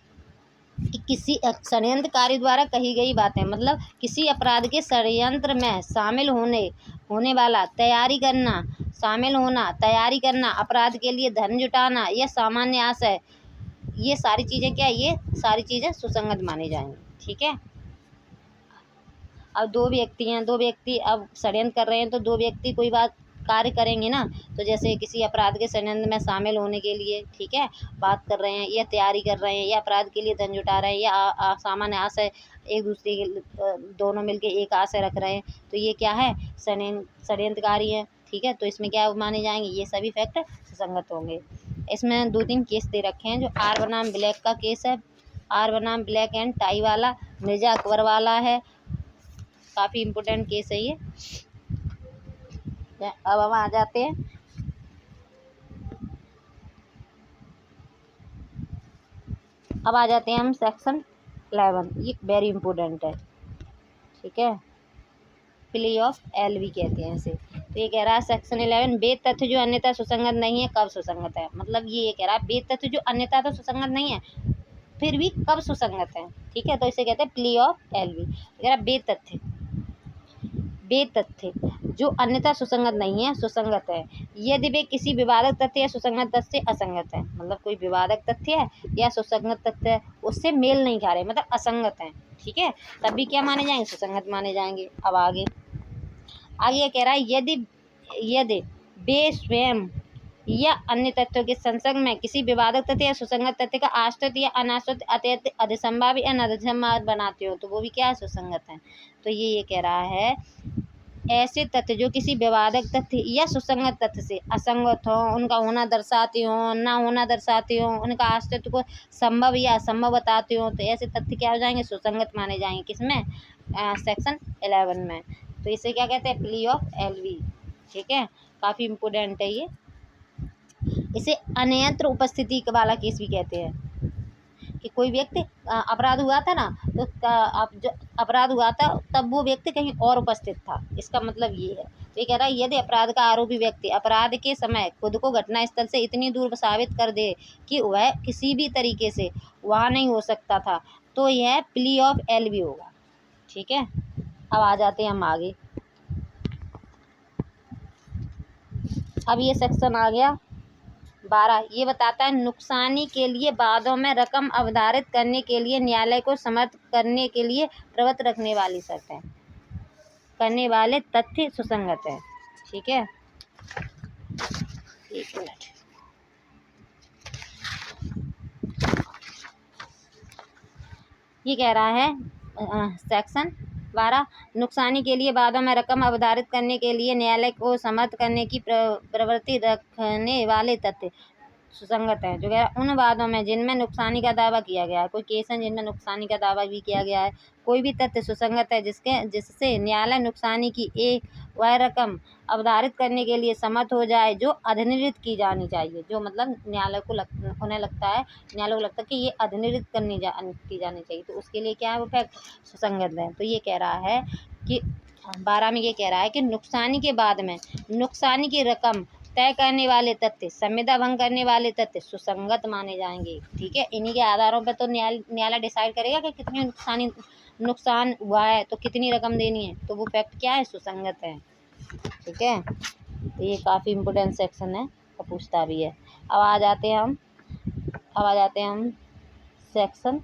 कि किसी षड्यंत्रकारी द्वारा कही गई बातें मतलब किसी अपराध के षड्यंत्र में शामिल होने वाला तैयारी करना, अपराध के लिए धन जुटाना या सामान्य आशय ये सारी चीज़ें क्या, ये सारी चीज़ें सुसंगत मानी जाएंगी। ठीक है। अब दो व्यक्ति अब षड्यंत्र कर रहे हैं, तो दो व्यक्ति कोई बात कार्य करेंगे ना, तो जैसे किसी अपराध के षड्यंत्र में शामिल होने के लिए, ठीक है, बात कर रहे हैं या तैयारी कर रहे हैं या अपराध के लिए धन जुटा रहे हैं या सामान्य आशय एक दूसरे के दोनों मिलके एक आशय रख रहे हैं, तो ये क्या है, षड्यंत्रकारी है। ठीक है, तो इसमें क्या माने जाएंगे, ये सभी फैक्ट सुसंगत होंगे। इसमें 2-3 केस दे रखे हैं, जो आर बनाम ब्लैक का केस है, आर बनाम ब्लैक एंड टाई वाला, मिर्जा अकबर वाला है, काफ़ी इम्पोर्टेंट केस है ये। अब हम आ जाते हैं हम सेक्शन 11, ये वेरी इम्पोर्टेंट है। ठीक है, प्ले ऑफ LV कहते हैं इसे। तो ये कह रहा है सेक्शन 11, वे तथ्य जो अन्यथा सुसंगत नहीं है कब सुसंगत है। मतलब ये कह रहा है वे तथ्य जो अन्यथा तो सुसंगत नहीं है फिर भी कब सुसंगत है। ठीक है, तो इसे कहते हैं प्ले ऑफ LV। कह रहा है वे तथ्य जो अन्यथा सुसंगत नहीं है सुसंगत है यदि वे किसी विवादक तथ्य या सुसंगत तथ्य से असंगत है। मतलब कोई विवादक तथ्य है या सुसंगत तथ्य है, उससे मेल नहीं खा रहे, मतलब असंगत है। ठीक है, तब भी क्या माने जाएंगे, सुसंगत माने जाएंगे। अब आगे ये कह रहा है यदि वे स्वयं या अन्य तथ्यों के संसर्ग में किसी विवादक तथ्य या सुसंगत तथ्य का आश्रित या अनाश्रित अत्यंत अधिसंभाव या नधिसंभाव बनाते हो, तो वो भी क्या है, सुसंगत है। तो ये कह रहा है ऐसे तथ्य जो किसी विवादक तथ्य या सुसंगत तथ्य से असंगत हो, उनका होना दर्शाते हो, ना होना दर्शाते हो, उनका अस्तित्व को संभव या असंभव बताते हो, तो ऐसे तथ्य क्या हो जाएंगे, सुसंगत माने जाएंगे। किसमें, सेक्शन 11 में। तो इसे क्या कहते हैं, प्ले ऑफ LV। ठीक है, काफ़ी इम्पोर्टेंट है ये। इसे अनियंत्र उपस्थिति वाला केस भी कहते हैं, कि कोई व्यक्ति अपराध हुआ था ना, तो अब जो अपराध हुआ था तब वो व्यक्ति कहीं और उपस्थित था, इसका मतलब ये है। तो ये कह रहा है यदि अपराध का आरोपी व्यक्ति अपराध के समय खुद को घटना स्थल से इतनी दूर साबित कर दे कि वह किसी भी तरीके से वहाँ नहीं हो सकता था, तो यह प्ली ऑफ LV होगा। ठीक है, अब आ जाते हैं हम आगे। अब ये सेक्शन आ गया 12, ये बताता है नुकसानी के लिए वादों में रकम अवधारित करने के लिए न्यायालय को समर्थ करने के लिए प्रवृत्त रखने वाली शर्तें, करने वाले तथ्य सुसंगत है। ठीक है, एक मिनट। ये कह रहा है सेक्शन 12, नुकसानी के लिए वादों में रकम अवधारित करने के लिए न्यायालय को समर्थ करने की प्रवृत्ति रखने वाले तथ्य सुसंगत है। जो है उन वादों में जिनमें नुकसानी का दावा किया गया है, कोई केस है जिनमें नुकसानी का दावा भी किया गया है, कोई भी तथ्य सुसंगत है जिससे न्यायालय नुकसानी की एक वह रकम अवधारित करने के लिए समर्थ हो जाए जो अधिनिर्णित की जानी चाहिए। जो मतलब न्यायालय को न्यायालय को लगता है कि ये अधिनिर्णित की जानी चाहिए, तो उसके लिए क्या है, वो फैक्ट सुसंगत है। तो ये कह रहा है कि 12 में ये कह रहा है कि नुकसानी के बाद में नुकसानी की रकम तय करने वाले तथ्य, संविदा भंग करने वाले तथ्य सुसंगत माने जाएंगे। ठीक है, इन्हीं के आधारों पर तो न्यायालय डिसाइड करेगा कि कितनी नुकसान हुआ है, तो कितनी रकम देनी है, तो वो फैक्ट क्या है, सुसंगत है। ठीक है, तो ये काफ़ी इम्पोर्टेंट सेक्शन है और पूछता भी है। अब आ जाते हैं हम सेक्शन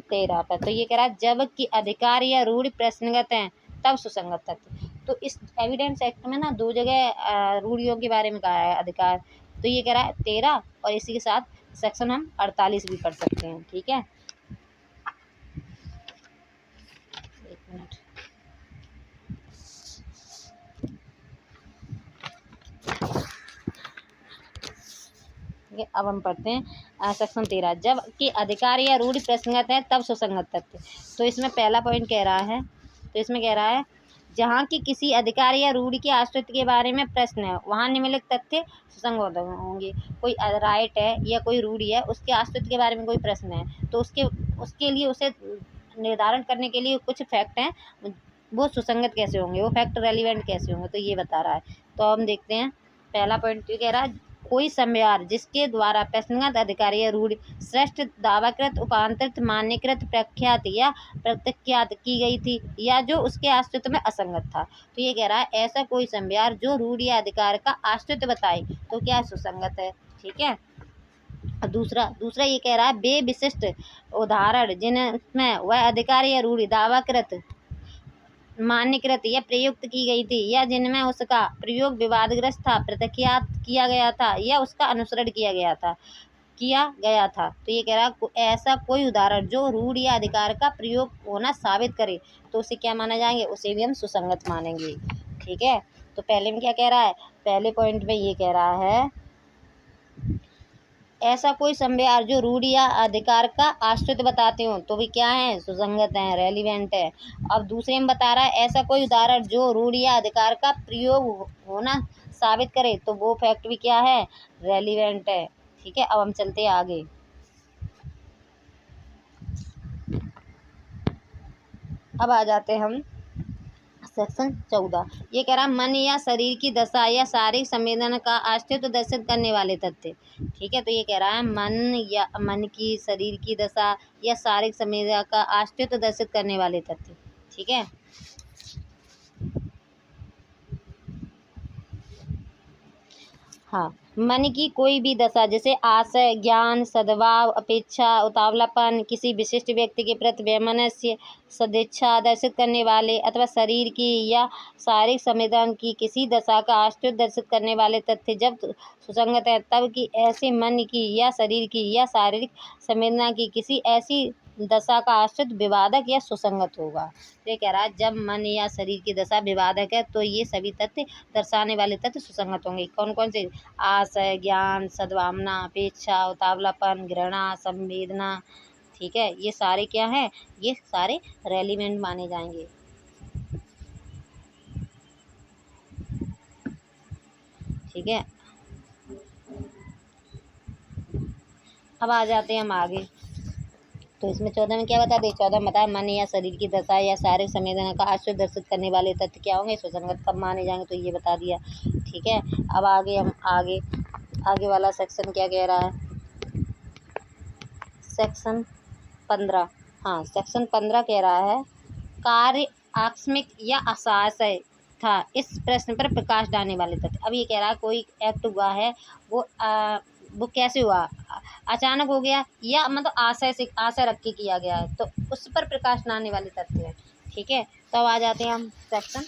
13 पर। तो ये कह रहा है जबकि अधिकार या रूढ़ि प्रश्नगत हैं तब सुसंगत तथ्य। तो इस एविडेंस एक्ट में ना 2 जगह रूढ़ियों के बारे में कहा है, अधिकार। तो ये कह रहा है 13, और इसी के साथ सेक्शन हम 48 भी पढ़ सकते हैं। ठीक है, एक मिनट। अब हम पढ़ते हैं सेक्शन 13, जब कि अधिकार या रूढ़ि प्रसंगत है तब सुसंगत तथ्य। तो इसमें पहला पॉइंट कह रहा है जहाँ की किसी अधिकार या रूढ़ि के अस्तित्व के बारे में प्रश्न है, वहाँ निम्नलिखित तथ्य सुसंगत होंगे। कोई राइट है या कोई रूढ़ि है, उसके अस्तित्व के बारे में कोई प्रश्न है, तो उसके लिए उसे निर्धारण करने के लिए कुछ फैक्ट हैं, वो सुसंगत कैसे होंगे, वो फैक्ट रेलिवेंट कैसे होंगे, तो ये बता रहा है। तो हम देखते हैं पहला पॉइंट ये कह रहा है कोई संव्यवहार जिसके द्वारा प्रश्नगत अधिकार या रूढ़ि श्रेष्ठ दावाकृत उपांतरित मान्यकृत प्रख्यात या प्रत्याख्यात की गई थी या जो उसके अस्तित्व में असंगत था। तो ये कह रहा है ऐसा कोई संव्यवहार जो रूढ़ि या अधिकार का अस्तित्व बताए तो क्या सुसंगत है। ठीक है। और दूसरा दूसरा ये कह रहा है वे विशिष्ट उदाहरण जिनमें वह अधिकार या रूढ़ि दावाकृत मान्यकृत या प्रयुक्त की गई थी या जिनमें उसका प्रयोग विवादग्रस्त था, प्रत्याख्यात किया गया था या उसका अनुसरण किया गया था। तो ये कह रहा है ऐसा कोई उदाहरण जो रूढ़ या अधिकार का प्रयोग होना साबित करे तो उसे क्या माना जाएंगे, उसे भी हम सुसंगत मानेंगे। ठीक है। तो पहले में क्या कह रहा है, पहले पॉइंट में ये कह रहा है ऐसा कोई संव्यवहार जो रूढ़ या अधिकार का आश्रित बताते हो तो भी क्या है, सुसंगत है, रेलिवेंट है। अब दूसरे में बता रहा है ऐसा कोई उदाहरण जो रूढ़ या अधिकार का प्रयोग होना साबित करे तो वो फैक्ट भी क्या है, रेलिवेंट है। ठीक है। अब हम चलते हैं आगे। अब आ जाते हैं हम सेक्शन 14। ये कह रहा है मन या शरीर की दशा या शारीरिक संवेदना का अस्तित्व दर्शित करने वाले तथ्य। ठीक है। तो ये कह रहा है मन की, शरीर की दशा या शारीरिक संवेदना का अस्तित्व दर्शित करने वाले तथ्य। ठीक है। हाँ, मन की कोई भी दशा जैसे आशय, ज्ञान, सद्भाव, अपेक्षा, उतावलापन, किसी विशिष्ट व्यक्ति के प्रति वैमनस्य, सदिच्छा दर्शित करने वाले अथवा शरीर की या शारीरिक संवेदना की किसी दशा का अस्तित्व दर्शित करने वाले तथ्य जब सुसंगत है तब कि ऐसे मन की या शरीर की या शारीरिक संवेदना की किसी ऐसी दशा का अस्तित्व विवादक या सुसंगत होगा। ये कह रहा है जब मन या शरीर की दशा विवादक है तो ये सभी तथ्य दर्शाने वाले तथ्य सुसंगत होंगे। कौन कौन से, आशय, ज्ञान, सद्भावना, अपेक्षा, उतावलापन, घृणा, संवेदना। ठीक है। ये सारे क्या हैं, ये सारे रेलिवेंट माने जाएंगे। ठीक है। अब आ जाते हैं हम आगे। तो इसमें 14 में क्या बता दें, 14 में बताया मन या शरीर की दशा या शारीरिक संवेदना का आश्चर्य दर्शित करने वाले तथ्य क्या होंगे, सुसंगत कब माने जाएंगे, तो ये बता दिया। ठीक है। अब आगे हम आगे वाला सेक्शन क्या कह रहा है, सेक्शन 15। हाँ, सेक्शन 15 कह रहा है कार्य आकस्मिक या अशास्य था, इस प्रश्न पर प्रकाश डालने वाले तथ्य। अब ये कह रहा है कोई एक्ट हुआ है वो कैसे हुआ, अचानक हो गया या मतलब आशय रख के किया गया है, तो उस पर प्रकाश डालने वाले तथ्य है। ठीक है। तो अब आ जाते हैं हम सेक्शन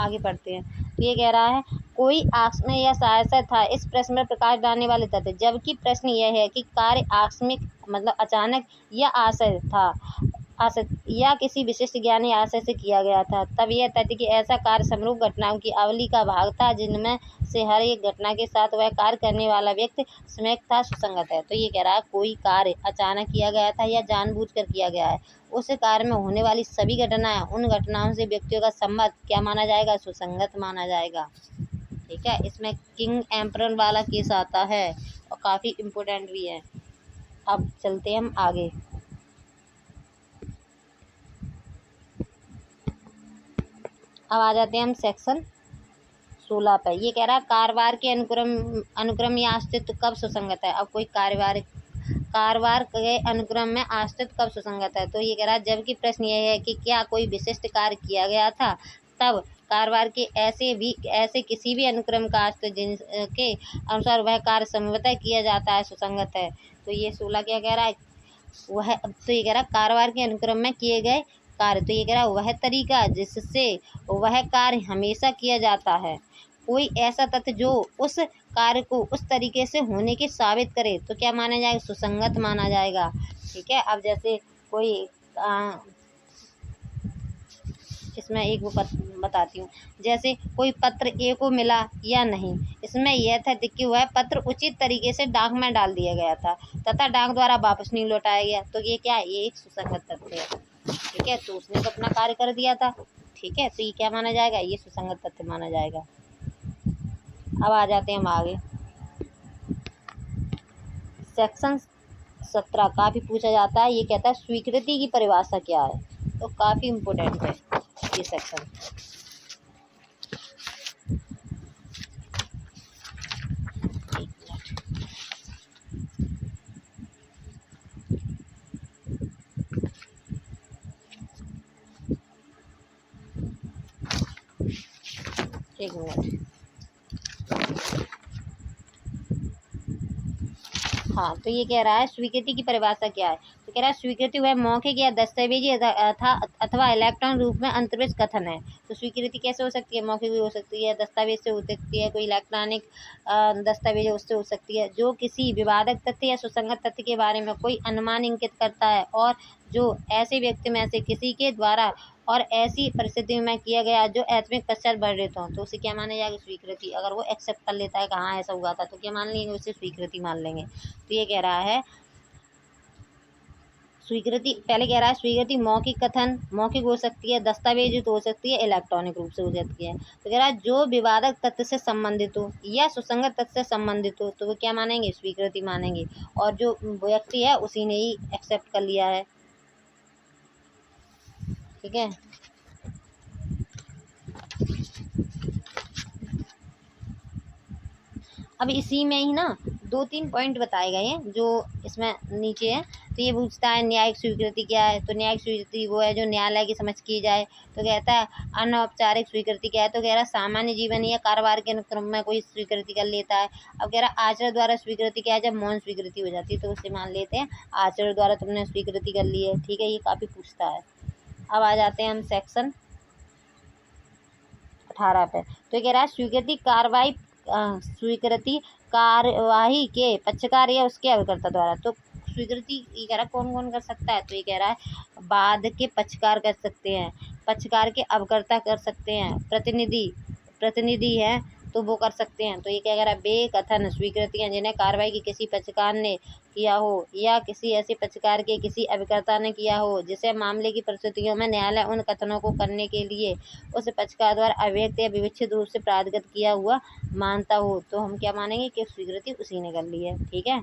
आगे पढ़ते हैं। तो ये कह रहा है कोई आकस्मिक या अशास्य था, इस प्रश्न में प्रकाश डालने वाले तथ्य। जबकि प्रश्न यह है कि कार्य आकस्मिक मतलब अचानक या आशय था, या किसी विशिष्ट ज्ञानी आशय से किया गया था, तब यह तथ्य कि ऐसा कार्य समरूप घटनाओं की आवली का भाग था जिनमें से हर एक घटना के साथ वह कार्य करने वाला व्यक्ति समय था, सुसंगत है। तो ये कह रहा है कोई कार्य अचानक किया गया था या जानबूझकर किया गया है, उस कार्य में होने वाली सभी घटनाएं, उन घटनाओं से व्यक्तियों का संबंध क्या माना जाएगा, सुसंगत माना जाएगा। ठीक है। इसमें किंग एम्परर वाला केस आता है और काफ़ी इम्पोर्टेंट भी है। अब चलते हैं हम आगे। अब आ जाते हैं हम सेक्शन 16 पर। ये कह रहा है कारवार के अनुक्रम या अस्तित्व कब सुसंगत है। अब कोई कारवार के अनुक्रम में अस्तित्व कब सुसंगत है, तो ये कह रहा है जबकि प्रश्न यह है कि क्या कोई विशिष्ट कार्य किया गया था, तब कारवार के ऐसे किसी भी अनुक्रम का अस्तित्व जिनके अनुसार वह कार्य संभवतः किया जाता है, सुसंगत है। तो ये 16 क्या कह रहा है, तो ये कह रहा है कारवार के अनुक्रम में किए गए कार्य, तो ये कह रहा है वह तरीका जिससे वह कार्य हमेशा किया जाता है, कोई ऐसा तथ्य जो उस कार्य को उस तरीके से होने की साबित करे तो क्या माना जाएगा, सुसंगत माना जाएगा। ठीक है। अब जैसे कोई इसमें एक वो बताती हूँ, जैसे कोई पत्र ए को मिला या नहीं, इसमें यह तथ्य कि वह पत्र उचित तरीके से डाक में डाल दिया गया था तथा डाक द्वारा वापस नहीं लौटाया गया, तो ये क्या है, ये एक सुसंगत तथ्य है। ठीक है। तो उसने तो अपना कार्य कर दिया था। ठीक है। तो ये क्या माना जाएगा, ये सुसंगत तथ्य माना जाएगा। अब आ जाते हैं हम आगे। सेक्शन 17 काफ़ी पूछा जाता है। ये कहता है स्वीकृति की परिभाषा क्या है, तो काफ़ी इम्पोर्टेंट है ये सेक्शन। एक मिनट। हाँ, तो ये कह रहा है स्वीकृति की परिभाषा क्या है। तो कह रहा है स्वीकृति वह मौखिक या दस्तावेजी अथवा इलेक्ट्रॉनिक रूप में अंतर्विष कथन है। तो स्वीकृति कैसे हो सकती है, मौखिक भी हो सकती है, दस्तावेज से हो सकती है, कोई इलेक्ट्रॉनिक दस्तावेज उससे हो सकती है, जो किसी विवादक तथ्य या सुसंगत तथ्य के बारे में कोई अनुमान इंगित करता है और जो ऐसे व्यक्ति में से किसी के द्वारा और ऐसी परिस्थिति में किया गया जो ऐतमिक पश्चात वर्णित हो, तो उसे क्या माना जाएगा, स्वीकृति। अगर वो एक्सेप्ट कर लेता है कि हाँ ऐसा हुआ था, तो क्या मान लेंगे, उसे स्वीकृति मान लेंगे। तो ये कह रहा है स्वीकृति, पहले कह रहा है स्वीकृति मौखिक कथन, मौखिक हो सकती है, दस्तावेजित हो सकती है, इलेक्ट्रॉनिक रूप से हो सकती है। तो कह रहा है जो विवादक तथ्य से संबंधित हो या सुसंगत तथ्य से संबंधित हो, तो वो क्या मानेंगे, स्वीकृति मानेंगे। और जो व्यक्ति है उसी ने ही एक्सेप्ट कर लिया है। ठीक है, अब इसी में ही ना 2-3 पॉइंट बताए गए हैं जो इसमें नीचे है। तो ये पूछता है न्यायिक स्वीकृति क्या है। तो न्यायिक स्वीकृति वो है जो न्यायालय की समझ की जाए। तो कहता है अनौपचारिक स्वीकृति क्या है। तो कह रहा सामान्य जीवन या कारोबार के अनुक्रम में कोई स्वीकृति कर लेता है। अब कह रहा आचरण द्वारा स्वीकृति क्या है, जब मौन स्वीकृति हो जाती है, तो उसे मान लेते हैं आचरण द्वारा तुमने स्वीकृति कर ली है। ठीक है, ये काफ़ी पूछता है। अब आ जाते हैं हम सेक्शन 18 पे। तो कह रहा है स्वीकृति कार्यवाही के पक्षकार या उसके अभिकर्ता द्वारा। तो स्वीकृति ये कह रहा है कौन कौन कर सकता है। तो ये कह रहा है बाद के पक्षकार कर सकते हैं, पक्षकार के अभिकर्ता कर सकते हैं, प्रतिनिधि है तो वो कर सकते हैं। तो ये क्या कह रहा है, बेकथन स्वीकृतियाँ जिन्हें कार्रवाई की किसी पक्षकार ने किया हो या किसी ऐसे पक्षकार के किसी अभिकर्ता ने किया हो जिसे मामले की परिस्थितियों में न्यायालय उन कथनों को करने के लिए उस पक्षकार द्वारा अव्यक्त या विवक्षित रूप से प्राधिकृत किया हुआ मानता हो, तो हम क्या मानेंगे कि स्वीकृति उसी ने कर ली है। ठीक है,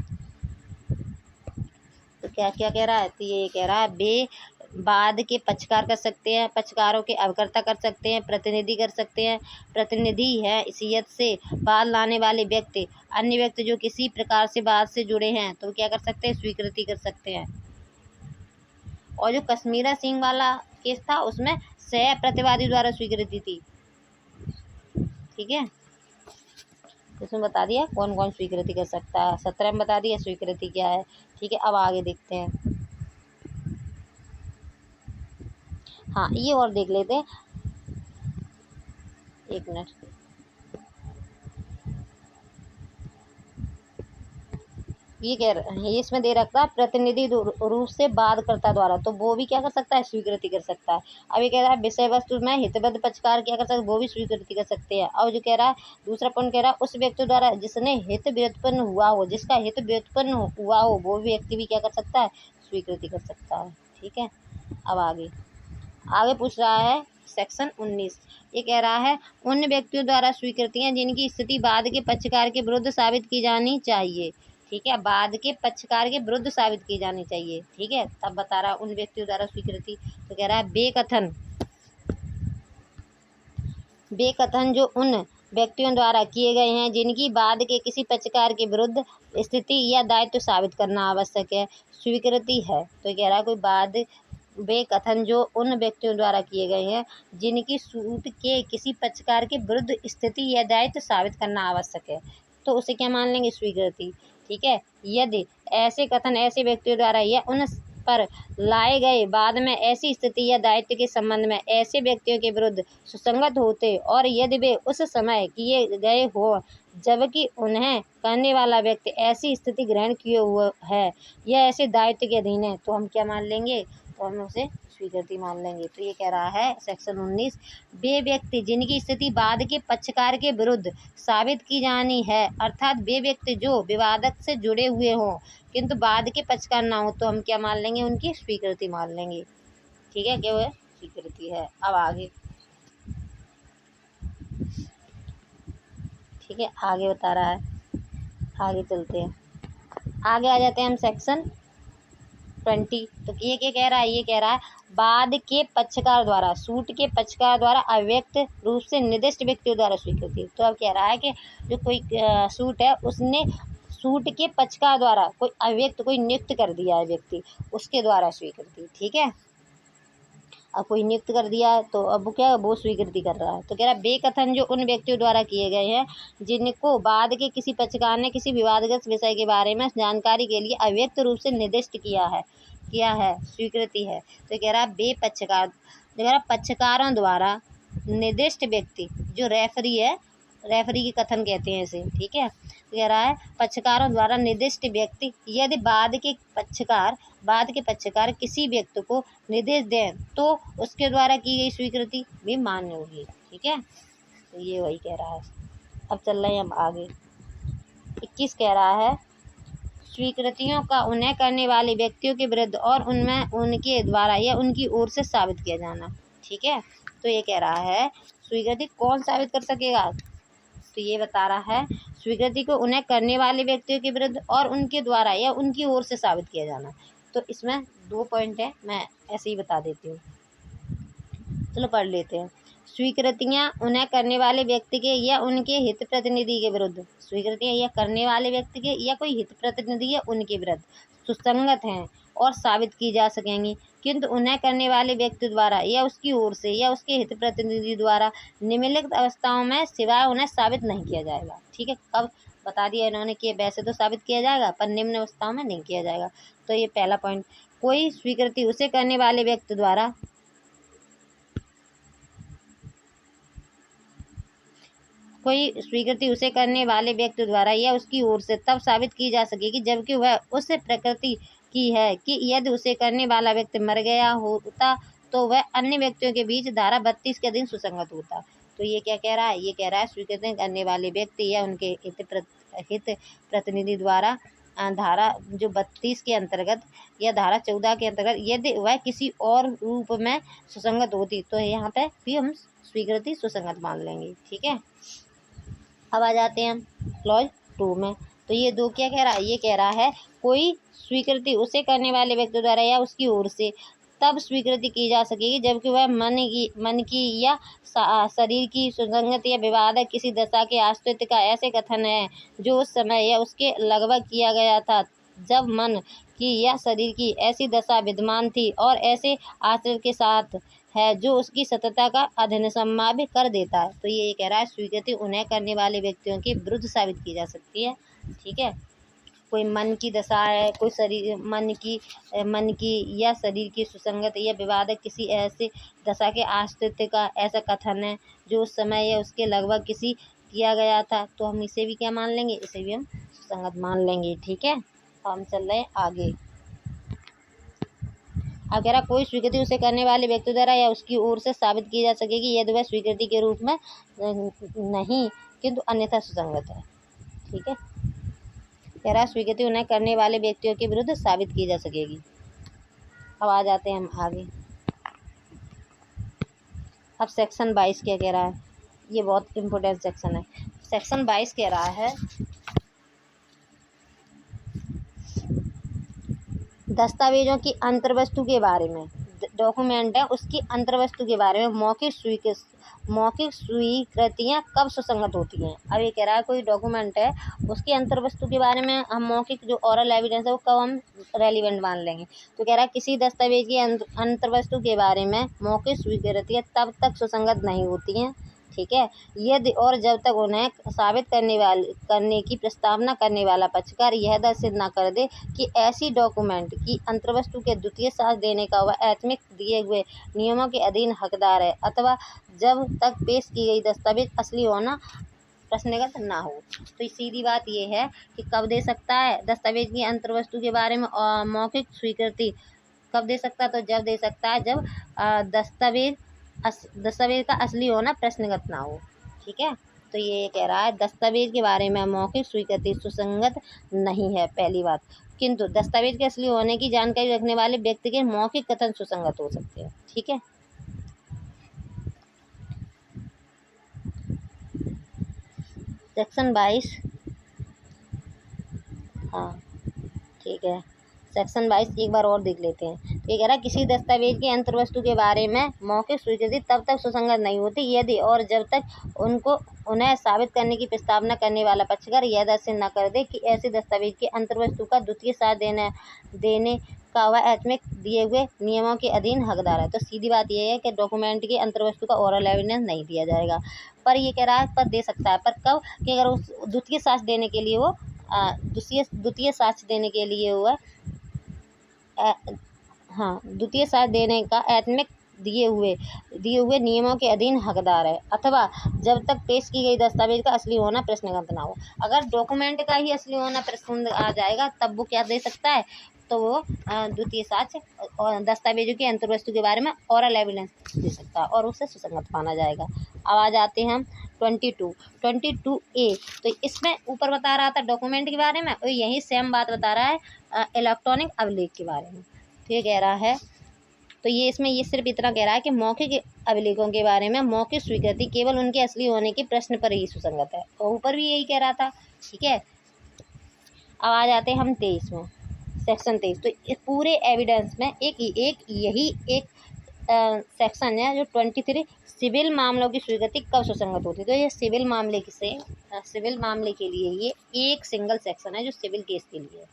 तो क्या क्या कह रहा है, तो ये कह रहा है बाद के पक्षकार कर सकते हैं, पक्षकारों के अभिकर्ता कर सकते हैं, प्रतिनिधि कर सकते हैं। प्रतिनिधि है हैसियत से बाद लाने वाले व्यक्ति, अन्य व्यक्ति जो किसी प्रकार से बाद से जुड़े हैं, तो क्या कर सकते हैं, स्वीकृति कर सकते हैं। और जो कश्मीरा सिंह वाला केस था उसमें सह प्रतिवादी द्वारा स्वीकृति थी। ठीक है, इसमें बता दिया कौन कौन स्वीकृति कर सकता है। 17 में बता दिया स्वीकृति क्या है। ठीक है, अब आगे देखते हैं। हाँ, ये और देख लेते हैं, एक मिनट। ये कह रहा है, इसमें दे रखता प्रतिनिधि रूप से वादकर्ता द्वारा, तो वो भी क्या कर सकता है, स्वीकृति कर सकता है। अब ये कह रहा है विषय वस्तु में हितबद्ध पक्षकार क्या कर सकते हैं, वो भी स्वीकृति कर सकते हैं। और जो कह रहा है दूसरा पॉइंट कह रहा है उस व्यक्ति द्वारा जिसने हित व्युत्पन्न हुआ हो, जिसका हित व्युत्पन्न हुआ हो, वो व्यक्ति भी क्या कर सकता है, स्वीकृति कर सकता है। ठीक है, अब आगे पूछ रहा है सेक्शन 19। ये कह रहा है उन व्यक्तियों द्वारा स्वीकृतियाँ जिनकी स्थिति बाद के पक्षकार के विरुद्ध साबित की जानी चाहिए। ठीक है, बाद के पक्षकार के विरुद्ध साबित की जानी चाहिए। ठीक है, तब बता रहा उन व्यक्तियों द्वारा स्वीकृति। तो कह रहा है बेकथन जो उन व्यक्तियों द्वारा किए गए हैं जिनकी बाद के किसी पक्षकार के विरुद्ध स्थिति या दायित्व साबित करना आवश्यक है, स्वीकृति है। तो कह रहा है कोई बाद बेकथन जो उन व्यक्तियों द्वारा किए गए हैं जिनकी सूट के किसी पक्षकार के विरुद्ध स्थिति या दायित्व साबित करना आवश्यक है, तो उसे क्या मान लेंगे, स्वीकृति। ठीक है, यदि ऐसे कथन ऐसे व्यक्तियों द्वारा या उन पर लाए गए बाद में ऐसी स्थिति या दायित्व के संबंध में ऐसे व्यक्तियों के विरुद्ध सुसंगत होते और यदि वे उस समय किए गए हो जबकि उन्हें करने वाला व्यक्ति ऐसी स्थिति ग्रहण किए हुए है या ऐसे दायित्व के अधीन है, तो हम क्या मान लेंगे, तो हम उसे स्वीकृति मान लेंगे। तो ये कह रहा है सेक्शन 19 वे व्यक्ति जिनकी स्थिति बाद के पक्षकार के विरुद्ध साबित की जानी है, अर्थात वे व्यक्ति जो विवादक से जुड़े हुए हों किंतु बाद के पक्षकार ना हो, तो हम क्या मान लेंगे, उनकी स्वीकृति मान लेंगे। ठीक है, क्या वो स्वीकृति है। अब आगे, ठीक है, आगे बता रहा है, आगे चलते हैं, आगे आ जाते हैं हम सेक्शन 20। तो ये क्या कह रहा है, ये कह रहा है बाद के पक्षकार द्वारा, सूट के पक्षकार द्वारा अव्यक्त रूप से निर्दिष्ट व्यक्तियों द्वारा स्वीकृति। तो अब कह रहा है कि जो कोई सूट है उसने सूट के पक्षकार द्वारा कोई अव्यक्त कोई नियुक्त कर दिया है व्यक्ति, उसके द्वारा स्वीकृति। ठीक है, अब कोई नियुक्त कर दिया तो अब वो क्या, वो स्वीकृति कर रहा है। तो कह रहा है वे कथन जो उन व्यक्तियों द्वारा किए गए हैं जिनको बाद के किसी पक्षकार ने किसी विवादग्रस्त विषय के बारे में जानकारी के लिए अव्यक्त रूप से निर्दिष्ट किया है स्वीकृति है। तो कह रहा है वे पक्षकार, कह रहा पक्षकारों द्वारा निर्दिष्ट व्यक्ति, जो रेफरी है, रेफरी के कथन कहते हैं इसे, ठीक है। तो कह रहा है पक्षकारों द्वारा निर्दिष्ट व्यक्ति यदि बाद के पक्षकार किसी व्यक्ति को निर्देश दें तो उसके द्वारा की गई स्वीकृति भी मान्य होगी, ठीक है। तो ये वही कह रहा है। अब चल रहे हैं हम आगे। 21 कह रहा है स्वीकृतियों का उन्हें करने वाले व्यक्तियों के विरुद्ध और उनमें उनके द्वारा या उनकी ओर से साबित किया जाना, ठीक है। तो ये कह रहा है स्वीकृति कौन साबित कर सकेगा, तो ये बता रहा है स्वीकृति को उन्हें करने वाले व्यक्तियों के विरुद्ध और उनके द्वारा या उनकी ओर से साबित किया जाना। तो इसमें 2 पॉइंट है, मैं ऐसे ही बता देती हूँ। चलो पढ़ लेते हैं। स्वीकृतियाँ उन्हें करने वाले व्यक्ति के या उनके हित प्रतिनिधि के विरुद्ध, स्वीकृतियाँ या करने वाले व्यक्ति के या कोई हित प्रतिनिधि या उनके विरुद्ध सुसंगत हैं और साबित की जा सकेंगी, किंतु उन्हें करने वाले व्यक्ति द्वारा या उसकी ओर से या उसके हित प्रतिनिधि द्वारा निम्नलिखित अवस्थाओं में सिवाय उन्हें साबित नहीं किया जाएगा, ठीक है। कब बता दिया इन्होंने कि वैसे तो साबित किया जाएगा पर निम्न अवस्थाओं में नहीं किया जाएगा। तो ये पहला पॉइंट, कोई स्वीकृति उसे करने वाले व्यक्ति द्वारा या उसकी ओर से तब साबित की जा सकेगी जबकि वह उस प्रकृति की है कि यदि उसे करने वाला व्यक्ति मर गया होता तो वह अन्य व्यक्तियों के बीच धारा 32 के अधीन सुसंगत होता। तो ये क्या कह रहा है, ये कह रहा है स्वीकृति करने वाले व्यक्ति या उनके हित प्रतिनिधि द्वारा धारा जो 32 के अंतर्गत या धारा 14 के अंतर्गत यदि वह किसी और रूप में सुसंगत होती तो यहाँ पे भी हम स्वीकृति सुसंगत मान लेंगे, ठीक है। अब आ जाते हैं हम क्लॉज 2 में। तो ये 2 क्या कह रहा है, ये कह रहा है कोई स्वीकृति उसे करने वाले व्यक्ति द्वारा या उसकी ओर से तब स्वीकृति की जा सकेगी जबकि वह मन की या शरीर की सुसंगत या विवादक किसी दशा के अस्तित्व का ऐसे कथन है जो उस समय या उसके लगभग किया गया था जब मन की या शरीर की ऐसी दशा विद्यमान थी और ऐसे आश्रित के साथ है जो उसकी सत्यता का अधनिसम्भाव्य कर देता है। तो ये कह रहा है स्वीकृति उन्हें करने वाले व्यक्तियों के विरुद्ध साबित की जा सकती है, ठीक है। कोई मन की दशा है, कोई शरीर मन की या शरीर की सुसंगत या विवादक किसी ऐसे दशा के अस्तित्व का ऐसा कथन है जो उस समय या उसके लगभग किसी किया गया था, तो हम इसे भी क्या मान लेंगे, इसे भी हम सुसंगत मान लेंगे, ठीक है। हम चल रहे हैं आगे। अब कह रहा कोई स्वीकृति उसे करने वाले व्यक्ति द्वारा या उसकी ओर से साबित की जा सकेगी यदि वह स्वीकृति के रूप में नहीं किंतु अन्यथा सुसंगत है, ठीक है। कह रहा स्वीकृति उन्हें करने वाले व्यक्तियों के विरुद्ध साबित की जा सकेगी। अब आ जाते हैं हम आगे। अब सेक्शन 22 क्या कह रहा है, ये बहुत इम्पोर्टेंट सेक्शन है। सेक्शन 22 कह रहा है दस्तावेजों की अंतर्वस्तु के बारे में, डॉक्यूमेंट है उसकी अंतर्वस्तु के बारे में मौखिक स्वीकृतियाँ कब सुसंगत होती हैं। अब ये कह रहा है कोई डॉक्यूमेंट है उसकी अंतर्वस्तु के बारे में हम मौखिक जो ओरल एविडेंस है वो कब हम रेलिवेंट मान लेंगे। तो कह रहा है किसी दस्तावेज की अंतर्वस्तु के बारे में मौखिक स्वीकृतियाँ तब तक सुसंगत नहीं होती हैं, ठीक है, यदि और जब तक उन्हें साबित करने की प्रस्तावना करने वाला पक्षकार यह दर्शित न कर दे कि ऐसी डॉक्यूमेंट की अंतर्वस्तु के द्वितीय साक्ष्य देने का वह ऐच्छिक दिए हुए नियमों के अधीन हकदार है अथवा जब तक पेश की गई दस्तावेज असली होना प्रश्नगत ना हो। तो सीधी बात ये है कि कब दे सकता है दस्तावेज की अंतर्वस्तु के बारे में मौखिक स्वीकृति, कब दे सकता है, तो जब दे सकता है जब दस्तावेज का असली होना प्रश्नगत ना हो, ठीक है। तो ये कह रहा है दस्तावेज के बारे में मौखिक स्वीकृति सुसंगत नहीं है, पहली बात, किंतु दस्तावेज के असली होने की जानकारी रखने वाले व्यक्ति के मौखिक कथन सुसंगत हो सकते हैं, ठीक है। सेक्शन 22, हाँ ठीक है, सेक्शन 22 एक बार और देख लेते हैं। ये कह रहा है किसी दस्तावेज की अंतर्वस्तु के बारे में मौखिक स्वीकृति तब तक सुसंगत नहीं होती यदि और जब तक उन्हें साबित करने की प्रस्तावना करने वाला पक्षकार यह दर्शित न कर दे कि ऐसे दस्तावेज की अंतर्वस्तु का द्वितीय साक्ष्य देने का वह ऐच्छिक दिए हुए नियमों के अधीन हकदार है। तो सीधी बात यह है कि डॉक्यूमेंट के अंतर्वस्तु का ओरल एविडेंस नहीं दिया जाएगा। पर ये कह रहा है पर दे सकता है, पर कब, कि अगर उस द्वितीय साक्ष्य देने के लिए वो द्वितीय साक्ष्य देने के लिए हुआ द्वितीय साक्ष्य देने का ऐच्छिक दिए हुए नियमों के अधीन हकदार है, अथवा जब तक पेश की गई दस्तावेज का असली होना प्रश्नगत ना हो। अगर डॉक्यूमेंट का ही असली होना प्रश्न आ जाएगा तब वो क्या दे सकता है, तो वो द्वितीय साक्ष्य और दस्तावेजों के अंतर्वस्तु के बारे में ओरल एविडेंस दे सकता है और उससे सुसंगत माना जाएगा। अब आ जाते हैं हम 22A। तो इसमें ऊपर बता रहा था डॉक्यूमेंट के बारे में और यही सेम बात बता रहा है इलेक्ट्रॉनिक अभिलेख के बारे में। तो ये कह रहा है, तो ये इसमें ये सिर्फ इतना कह रहा है कि मौखिक अभिलेखों के बारे में मौखिक स्वीकृति केवल उनके असली होने के प्रश्न पर ही सुसंगत है, और ऊपर भी यही कह रहा था। ठीक है, अब आ जाते हैं हम 23 में, सेक्शन 23। तो इस पूरे एविडेंस में यही एक सेक्शन है जो 23 सिविल मामलों की स्वीकृति कब सुसंगत होती है। तो ये सिविल मामले के लिए ये एक सिंगल सेक्शन है जो सिविल केस के लिए है।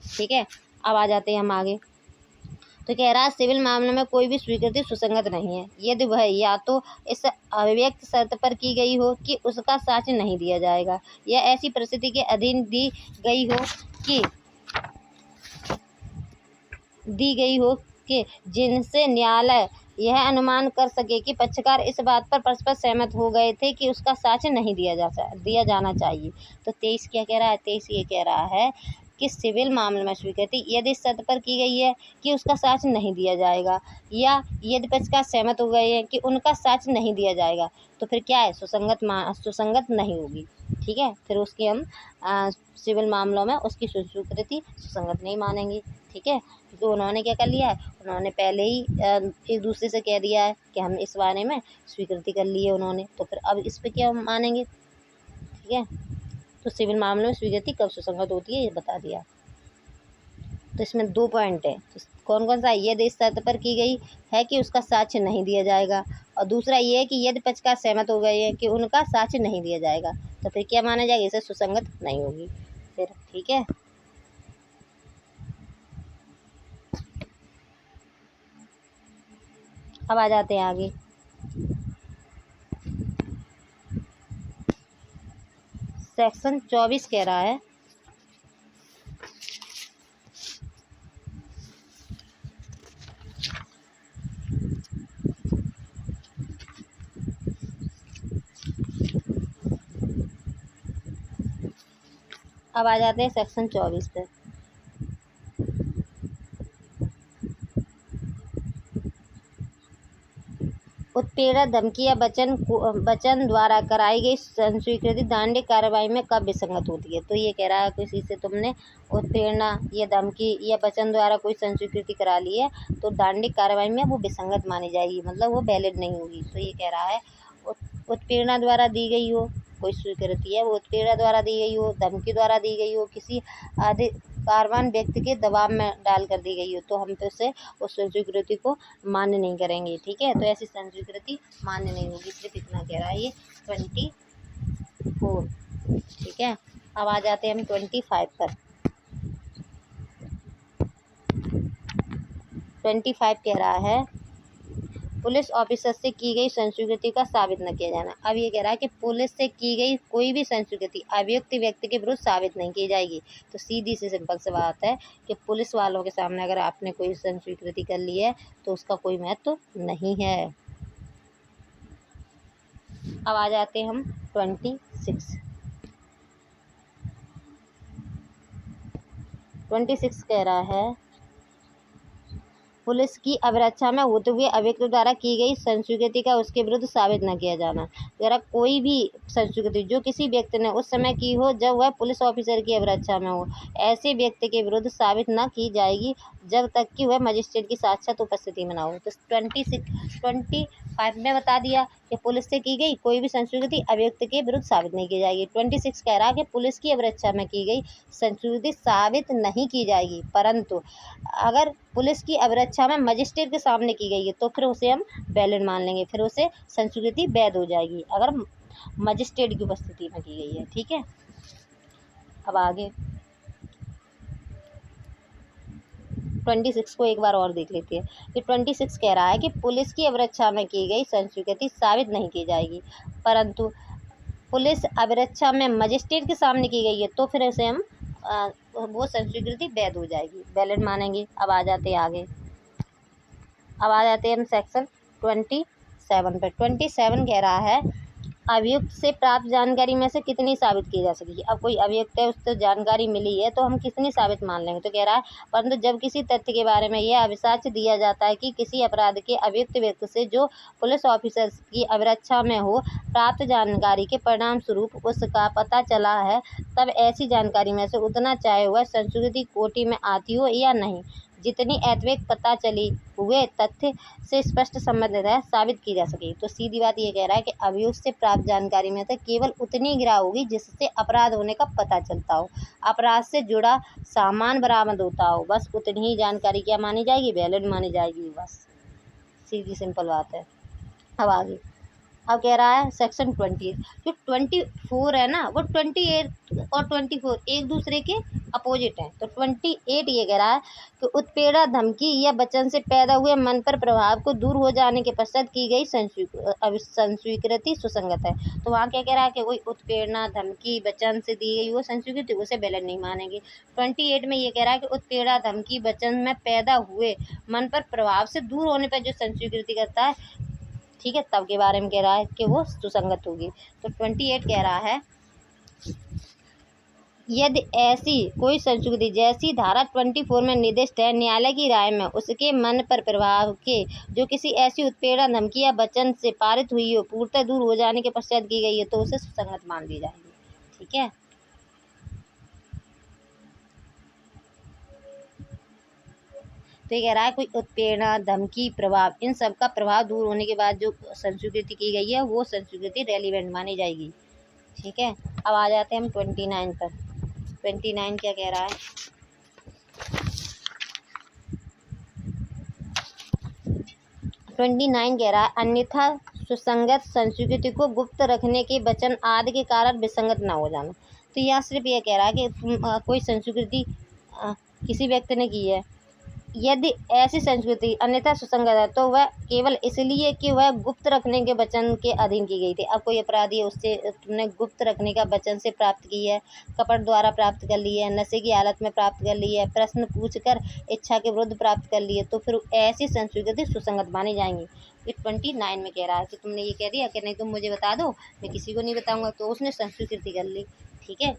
ठीक है, अब आ जाते हैं हम आगे। तो कह रहा है सिविल मामलों में कोई भी स्वीकृति सुसंगत नहीं है यदि वह या तो इस अभिव्यक्त शर्त पर की गई हो कि उसका साक्ष्य नहीं दिया जाएगा, या ऐसी परिस्थिति के अधीन दी गई हो कि जिनसे न्यायालय यह अनुमान कर सके कि पक्षकार इस बात पर परस्पर सहमत हो गए थे कि उसका साक्ष्य नहीं दिया जाना चाहिए। तो 23 क्या कह रहा है, 23 ये कह रहा है कि सिविल मामले में स्वीकृति यदि इस शर्त पर की गई है कि उसका साक्ष्य नहीं दिया जाएगा, या यदि पक्षकार सहमत हो गए हैं कि उनका साक्ष्य नहीं दिया जाएगा, तो फिर क्या है, सुसंगत नहीं होगी। ठीक है, फिर उसकी हम सिविल मामलों में उसकी स्वीकृति सुसंगत नहीं मानेंगे। ठीक है, तो उन्होंने क्या कर लिया है, उन्होंने पहले ही एक दूसरे से कह दिया है कि हम इस बारे में स्वीकृति कर ली है उन्होंने, तो फिर अब इस पर क्या मानेंगे। ठीक है, तो सिविल मामलों में स्वीकृति कब सुसंगत होती है ये बता दिया। तो इसमें 2 पॉइंट है, तो कौन कौन सा, यदि इस शर्त पर की गई है कि उसका साक्ष्य नहीं दिया जाएगा, और दूसरा ये है कि यदि पक्षकार सहमत हो गए हैं कि उनका साक्ष्य नहीं दिया जाएगा, तो फिर क्या माना जाएगा, इसे सुसंगत नहीं होगी फिर। ठीक है, अब आ जाते हैं आगे। सेक्शन 24 कह रहा है, अब आ जाते हैं सेक्शन 24 पे। उत्पीड़न, धमकी या वचन द्वारा कराई गई संस्वीकृति दंडिक कार्रवाई में कब विसंगत होती है। तो ये कह रहा है किसी से तुमने उत्पीड़ना या धमकी या वचन द्वारा कोई संस्वीकृति करा ली है तो दंडिक कार्रवाई में वो विसंगत मानी जाएगी, मतलब वो वैलिड नहीं होगी। तो ये कह रहा है उत्पीड़ना द्वारा दी गई हो कोई स्वीकृति है, वो उत्पीड़ना द्वारा दी गई हो, धमकी द्वारा दी गई हो, किसी अधिकारवान व्यक्ति के दबाव में डाल कर दी गई हो, तो हम तो उसे उस स्वीकृति को मान्य नहीं करेंगे। ठीक है, तो ऐसी स्वीकृति मान्य नहीं होगी। सिर्फ इतना कह रहा है ये 24। ठीक है, अब आ जाते हैं हम 25 पर। 25 कह रहा है पुलिस ऑफिसर से की गई संस्वीकृति का साबित न किया जाना। अब ये कह रहा है कि पुलिस से की गई कोई भी संस्वीकृति अभियुक्त व्यक्ति के विरुद्ध साबित नहीं की जाएगी। तो सीधी सी सिंपल सी बात है कि पुलिस वालों के सामने अगर आपने कोई संस्वीकृति कर ली है तो उसका कोई महत्व नहीं है। अब आ जाते हैं हम 26। 26 कह रहा है पुलिस की अभिरक्षा में होते हुए अभियुक्त द्वारा की गई संस्वीकृति का उसके विरुद्ध साबित न किया जाना। अगर कोई भी संस्वीकृति जो किसी व्यक्ति ने उस समय की हो जब वह पुलिस ऑफिसर की अभिरक्षा में हो, ऐसे व्यक्ति के विरुद्ध साबित न की जाएगी जब तक कि वह मजिस्ट्रेट की साक्षात उपस्थिति में न हो। तो 25 में बता दिया कि पुलिस से की गई कोई भी संस्वीकृति अभियुक्त के विरुद्ध साबित नहीं की जाएगी। 26 कह रहा है कि पुलिस की अभिरक्षा में की गई संस्वीकृति साबित नहीं की जाएगी, परंतु अगर पुलिस की अभिरक्षा में मजिस्ट्रेट के सामने की गई है तो फिर उसे हम वैलिड मान लेंगे, फिर उसे संस्वीकृति वैध हो जाएगी अगर मजिस्ट्रेट की उपस्थिति में की गई है। ठीक है, अब आगे 26 को एक बार और देख लेते हैं कि 26 कह रहा है कि पुलिस की अभिरक्षा में की गई संस्वीकृति साबित नहीं की जाएगी, परंतु पुलिस अभिरक्षा में मजिस्ट्रेट के सामने की गई है तो फिर इसे हम वो संस्वीकृति वैध हो जाएगी, वैलिड मानेंगे। अब आ जाते हैं आगे, अब आ जाते हैं हम सेक्शन 27 पर। 27 कह रहा है अभियुक्त से प्राप्त जानकारी में से कितनी साबित की जा सकेगी। अब कोई अभियुक्त है, उससे जानकारी मिली है तो हम कितनी साबित मान लेंगे। तो कह रहा है परंतु जब किसी तथ्य के बारे में यह अभिसाक्ष्य दिया जाता है कि किसी अपराध के अभियुक्त व्यक्ति से जो पुलिस ऑफिसर की अभिरक्षा में हो प्राप्त जानकारी के परिणाम स्वरूप उसका पता चला है, तब ऐसी जानकारी में से उतना चाहे वह संस्वीकृति कोटि में आती हो या नहीं, जितनी ऐत्विक पता चली हुए तथ्य से स्पष्ट संबंधित है, साबित की जा सके। तो सीधी बात ये कह रहा है कि अभियुक्त से प्राप्त जानकारी में से केवल उतनी गिरा होगी जिससे अपराध होने का पता चलता हो, अपराध से जुड़ा सामान बरामद होता हो, बस उतनी ही जानकारी क्या मानी जाएगी, वैलिड मानी जाएगी। बस सीधी सिंपल बात है। अब आगे, अब कह रहा है सेक्शन 28, जो 24 है ना वो 28 और 24 एक दूसरे के अपोजिट हैं। तो 28 ये कह रहा है कि उत्पीड़न, धमकी या वचन से पैदा हुए मन पर प्रभाव को दूर हो जाने के पश्चात की गई संस्वीकृति सुसंगत है। तो वहाँ क्या कह रहा है कि कोई उत्पीड़न, धमकी, वचन से दी गई वो संस्वीकृति, उसे वैलिड नहीं मानेंगे। 28 में ये कह रहा है कि उत्पीड़न, धमकी, वचन में पैदा हुए मन पर प्रभाव से दूर होने पर जो संस्वीकृति करता है, ठीक है, तब के बारे में कह रहा है कि वो सुसंगत होगी। तो 28 कह रहा है यदि ऐसी कोई संस्कृति जैसी धारा 24 में निर्दिष्ट है, न्यायालय की राय में उसके मन पर प्रभाव के जो किसी ऐसी उत्पीड़न, धमकी या वचन से पारित हुई हो पूर्णतः दूर हो जाने के पश्चात की गई है तो उसे सुसंगत मान दी जाएगी। ठीक है, तो ये कह रहा है कोई उत्पीड़न, धमकी, प्रभाव, इन सब का प्रभाव दूर होने के बाद जो संस्वीकृति की गई है वो संस्वीकृति रेलिवेंट मानी जाएगी। ठीक है, अब आ जाते हैं हम 29 पर। 29 क्या कह रहा है, कह रहा है अन्यथा सुसंगत संस्वीकृति को गुप्त रखने के वचन आदि के कारण विसंगत न हो जाना। तो यहाँ सिर्फ यह कह रहा है कि कोई संस्वीकृति किसी व्यक्ति ने की है, यदि ऐसी संस्कृति अन्यथा सुसंगत है तो वह केवल इसलिए कि वह गुप्त रखने के वचन के अधीन की गई थी। अब कोई अपराधी है, उससे तुमने गुप्त रखने का वचन से प्राप्त की है, कपट द्वारा प्राप्त कर ली है, नशे की हालत में प्राप्त कर ली है, प्रश्न पूछकर इच्छा के विरुद्ध प्राप्त कर ली है, तो फिर ऐसी संस्कृति सुसंगत मानी जाएंगी। 29 में कह रहा है कि तुमने ये कह दिया कि नहीं तुम मुझे बता दो, मैं किसी को नहीं बताऊंगा, तो उसने संस्वीकृति कर ली। ठीक है,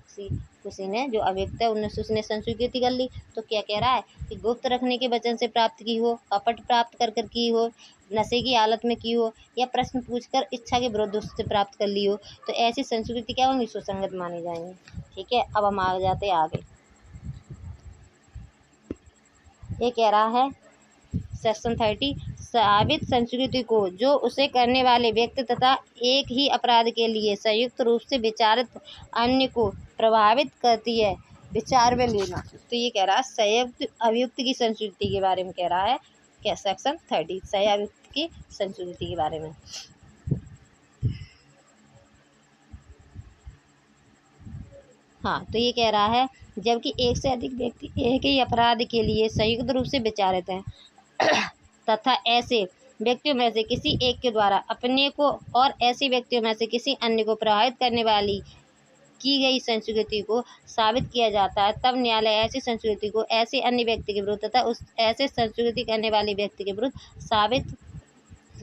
उसी ने जो अभियुक्त है उसने संस्वीकृति कर ली। तो क्या कह रहा है कि गुप्त रखने के वचन से प्राप्त की हो, कपट प्राप्त कर की हो, नशे की हालत में की हो, या प्रश्न पूछकर इच्छा के विरुद्ध उससे प्राप्त कर ली हो, तो ऐसी संस्कृति क्या होंगी, सुसंगत मानी जाएंगी। ठीक है, अब हम आ जाते हैं आगे। ये कह रहा है सेक्शन 30, साबित संस्कृति को जो उसे करने वाले व्यक्ति तथा एक ही अपराध के लिए संयुक्त रूप से विचारित अन्य को प्रभावित करती है, विचार में लेना। तो ये कह रहा है संयुक्त अभियुक्त की संस्कृति के बारे में कह रहा है क्या, सेक्शन 30 सह अभियुक्त की संस्कृति के बारे में। हाँ, तो ये कह रहा है जबकि एक से अधिक व्यक्ति एक ही अपराध के लिए संयुक्त रूप से विचारित हैं तथा ऐसे व्यक्तियों में से किसी एक के द्वारा अपने को और ऐसे व्यक्तियों में से किसी अन्य को प्रभावित करने वाली की गई संस्कृति को साबित किया जाता है, तब न्यायालय ऐसी संस्कृति को ऐसे अन्य व्यक्ति के विरुद्ध तथा उस ऐसे संस्कृति करने वाले व्यक्ति के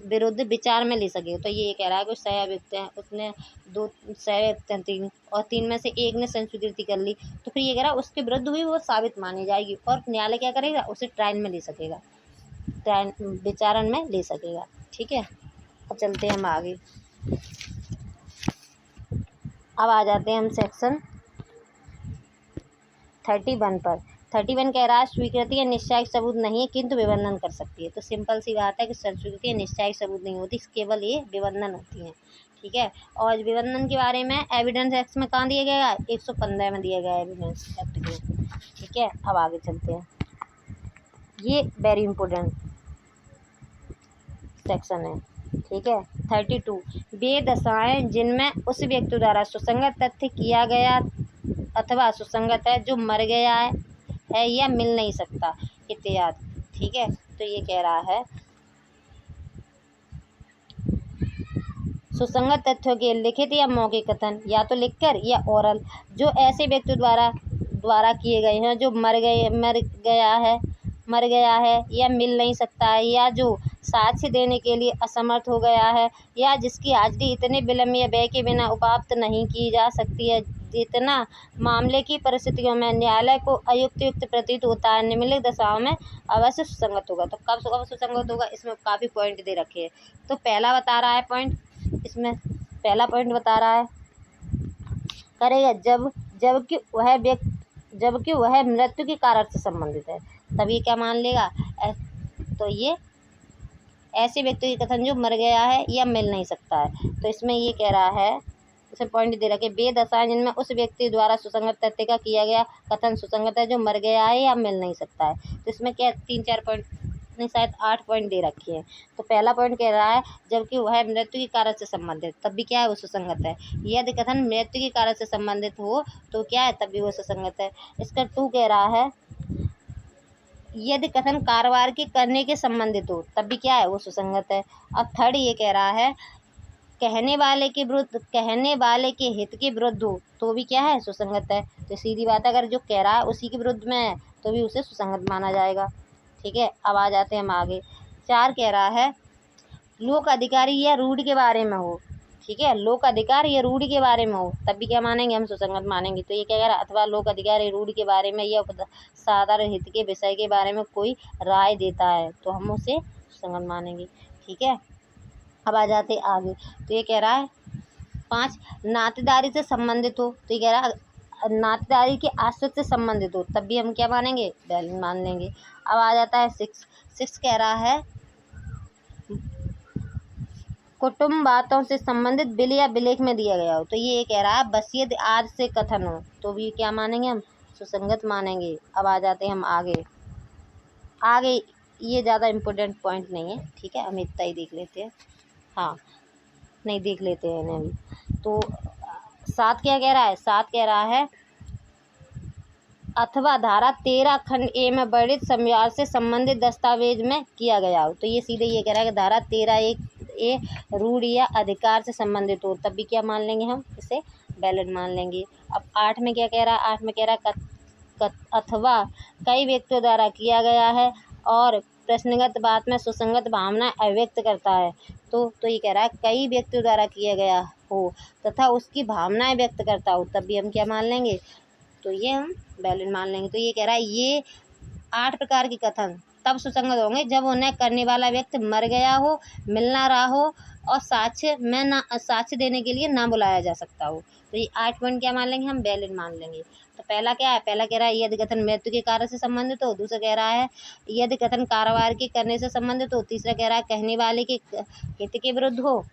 विरुद्ध विचार में ले सके। तो ये कह रहा है कि सह अभियुक्त हैं, उसने 2 सह अभियुक्त हैं 3 और 3 में से एक ने संस्वीकृति कर ली, तो फिर ये कह रहा है उसके विरुद्ध हुई वो साबित मानी जाएगी और न्यायालय क्या करेगा, उसे ट्रायल में ले सकेगा, विचारण में ले सकेगा। ठीक है, अब चलते हैं हम आगे। अब आ जाते हैं हम सेक्शन 31 पर। 31 कह रहा है स्वीकृति या निश्चायक सबूत नहीं है किंतु विबंधन कर सकती है। तो सिंपल सी बात है कि स्वीकृति या निश्चायक सबूत नहीं होती, केवल ये विबंधन होती है। ठीक है, और विबंधन के बारे में एविडेंस एक्ट में कहाँ दिया गया है, 115 में दिया गया है एविडेंस एक्ट में। ठीक है, अब आगे चलते हैं, ये वेरी इंपॉर्टेंट सेक्शन है। ठीक है, 32 वे दशाएं जिनमें उस व्यक्ति द्वारा सुसंगत तथ्य किया गया अथवा सुसंगत है जो मर गया है या मिल नहीं सकता, इत्यादि। ठीक है, तो ये कह रहा है सुसंगत तथ्यों के लिखित या मौखिक कथन, या तो लिखकर या ओरल, जो ऐसे व्यक्ति द्वारा किए गए हैं जो मर गया है या मिल नहीं सकता है, या जो साक्ष्य देने के लिए असमर्थ हो गया है, या जिसकी हाजिरी इतने विलम्ब या व्यय के बिना उपात्त नहीं की जा सकती है जितना मामले की परिस्थितियों में न्यायालय को अयुक्त प्रतीत होता है, निम्नलिखित दशाओं में अवश्य सुसंगत होगा। तो कब सुसंगत होगा, इसमें काफ़ी पॉइंट दे रखे हैं। तो पहला बता रहा है पॉइंट, इसमें पहला पॉइंट बता रहा है करेगा जबकि वह मृत्यु के कारण से संबंधित है, तभी क्या मान लेगा। तो ये ऐसे व्यक्ति के कथन जो मर गया है या मिल नहीं सकता है। तो इसमें ये कह रहा है, इसे पॉइंट दे रखे, वे दशाएं जिनमें उस व्यक्ति द्वारा सुसंगत तथ्य का किया गया कथन सुसंगत है जो मर गया है या मिल नहीं सकता है। तो इसमें क्या 3-4 पॉइंट नहीं, शायद 8 पॉइंट दे रखे हैं। तो पहला पॉइंट कह रहा है जबकि वह मृत्यु के कारण से संबंधित, तब भी क्या है, वो सुसंगत है। यदि कथन मृत्यु के कारण से संबंधित हो तो क्या है, तब भी वो सुसंगत है। इसका 2 कह रहा है यदि कथन कारोबार के करने के संबंधित हो, तब भी क्या है, वो सुसंगत है। अब 3rd ये कह रहा है कहने वाले के हित के विरुद्ध हो तो भी क्या है, सुसंगत है। तो सीधी बात है, अगर जो कह रहा है उसी के विरुद्ध में है तो भी उसे सुसंगत माना जाएगा। ठीक है, अब आ जाते हैं हम आगे। 4 कह रहा है लोक अधिकारी या रूढ़ि के बारे में हो। ठीक है, लोक अधिकार या रूढ़ि के बारे में हो, तब भी क्या मानेंगे, हम सुसंगत मानेंगे। तो ये क्या कह रहा है, अथवा लोक अधिकार या रूढ़ि के बारे में या साधारण हित के विषय के बारे में कोई राय देता है तो हम उसे सुसंगत मानेंगे। ठीक है, अब आ जाते आगे। तो ये कह रहा है 5 नातेदारी से संबंधित हो, तो ये कह रहा है नातेदारी के आश्रित से संबंधित हो, तब भी हम क्या मानेंगे, वैलिड मान लेंगे। अब आ जाता है 6 कह रहा है कुटुंब बातों से संबंधित बिल या विलेख में दिया गया हो, तो ये कह रहा है वसीयत आदि से कथन हो, तो भी क्या मानेंगे, हम सुसंगत मानेंगे। अब आ जाते हैं हम आगे ये ज़्यादा इम्पोर्टेंट पॉइंट नहीं है। ठीक है, हम इतना ही देख लेते हैं, हाँ नहीं देख लेते हैं इन्हें भी। तो 7 क्या कह रहा है, 7 कह रहा है अथवा धारा 13 खंड ए में वर्णित समयार से संबंधित दस्तावेज में किया गया हो, तो ये सीधे ये कह रहा है कि धारा 13 ए रूढ़ि या अधिकार से संबंधित हो, तब भी क्या मान लेंगे, हम इसे वैलिड मान लेंगे। अब 8 में क्या कह रहा है, 8 में कह रहा है अथवा कई व्यक्तियों द्वारा किया गया है और प्रश्नगत बात में सुसंगत भावना अभिव्यक्त करता है, तो ये कह रहा है कई व्यक्तियों द्वारा किया गया हो तथा उसकी भावनाएं व्यक्त करता हो, तब भी हम क्या मान लेंगे, तो ये हम वैलिड मान लेंगे। तो ये कह रहा है ये 8 प्रकार के कथन तब सुसंगत होंगे जब उन्हें करने वाला व्यक्ति मर गया हो, मिल ना रहा हो और साक्ष्य देने के लिए ना बुलाया जा सकता हो। तो ये 8 पॉइंट क्या मान लेंगे, हम वैलिड मान लेंगे। तो पहला क्या है, पहला कह रहा है यदि कथन मृत्यु के कारण से संबंधित हो, दूसरा कह रहा है यदि कथन कारोबार के करने से संबंधित हो, तीसरा कह रहा है कहने वाले के हित के विरुद्ध हो,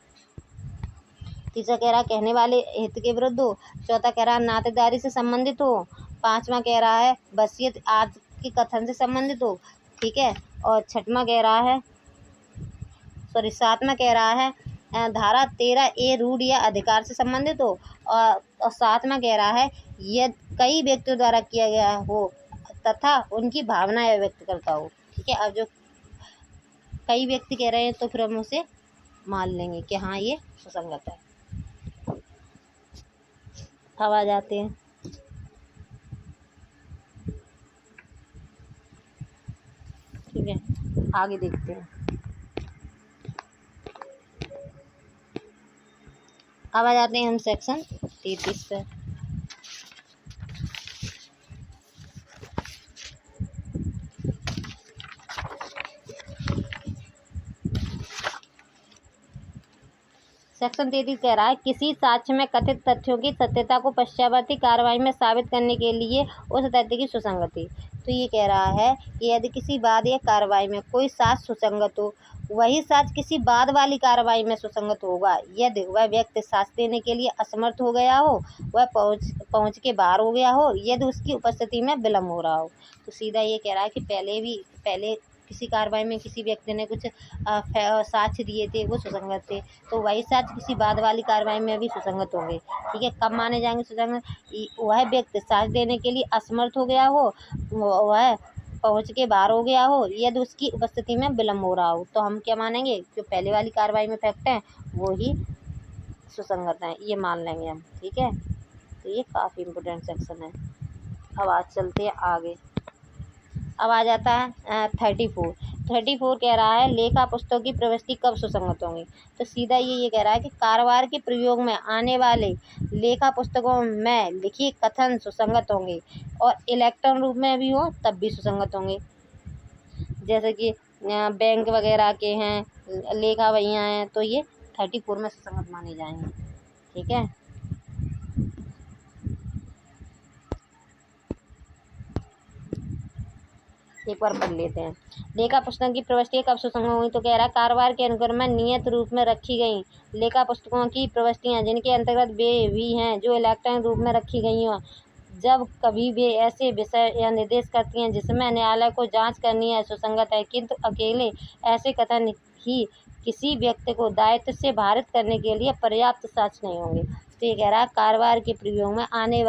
तीसरा कह रहा है कहने वाले हित के विरुद्ध हो, चौथा कह रहा है नातेदारी से संबंधित हो, 5वां कह रहा है वसीयत आदि के कथन से संबंधित हो। ठीक है, और 6वां कह रहा है 7वां कह रहा है धारा 13 ए रूढ़ि या अधिकार से संबंधित हो, और 7वां कह रहा है यदि कई व्यक्तियों द्वारा किया गया हो तथा उनकी भावनाएं व्यक्त करता हो। ठीक है, अब जो कई व्यक्ति कह रहे हैं तो फिर हम उसे मान लेंगे कि हाँ ये सुसंगत है। अब आ जाते हैं ठीक है, आगे देखते हैं। अब आ जाते हैं हम सेक्शन 33 पे। सेक्शन 33 कह रहा है किसी साक्ष्य में कथित तथ्यों की सत्यता को पश्चावर्ती कार्रवाई में साबित करने के लिए उस तथ्य की सुसंगति। तो ये कह रहा है कि यदि किसी बाद या कार्रवाई में कोई साक्ष्य सुसंगत हो, वही साक्ष्य किसी बाद वाली कार्रवाई में सुसंगत होगा यदि वह व्यक्ति साक्ष्य देने के लिए असमर्थ हो गया हो, वह पहुँच के बाहर हो गया हो, यदि उसकी उपस्थिति में विलम्ब हो रहा हो। तो सीधा ये कह रहा है कि पहले किसी कार्रवाई में किसी व्यक्ति ने कुछ साक्ष्य दिए थे, वो सुसंगत थे, तो वही साक्ष्य किसी बाद वाली कार्रवाई में भी सुसंगत होंगे। ठीक है, कब माने जाएंगे सुसंगत, वह व्यक्ति साक्ष्य देने के लिए असमर्थ हो गया हो, वह पहुँच के बाहर हो गया हो, यदि उसकी उपस्थिति में विलम्ब हो रहा हो, तो हम क्या मानेंगे, जो पहले वाली कार्रवाई में फैक्ट है वो ही सुसंगत है, ये मान लेंगे हम। ठीक है, तो ये काफ़ी इम्पोर्टेंट सेक्शन है। अब आज चलते हैं आगे। अब आ जाता है 34 कह रहा है लेखा पुस्तकों की प्रविष्टि कब सुसंगत होंगी। तो सीधा ये कह रहा है कि कारोबार के प्रयोग में आने वाले लेखा पुस्तकों में लिखी कथन सुसंगत होंगे और इलेक्ट्रॉन रूप में भी हो तब भी सुसंगत होंगे। जैसे कि बैंक वगैरह के हैं, लेखा भैया हैं, तो ये 34 में सुसंगत माने जाएंगे। ठीक है, एक बार पढ़ लेते हैं। लेखा पुस्तकों की प्रविष्टि कब सुसंगत हुई। तो कह रहा है कारोबार के अनुक्रम में नियत रूप में रखी गई लेखा पुस्तकों की प्रविष्टियां जिनके अंतर्गत वे भी हैं जो इलेक्ट्रॉनिक रूप में रखी गई हों, जब कभी वे ऐसे विषय या निर्देश करती हैं जिसमें न्यायालय को जांच करनी है, सुसंगत है, किंतु अकेले ऐसे कथन ही किसी व्यक्ति को दायित्व से बाहरित करने के लिए पर्याप्त साक्ष्य नहीं होंगे। तो ये कह रहा है कारोबार के प्रयोग में आने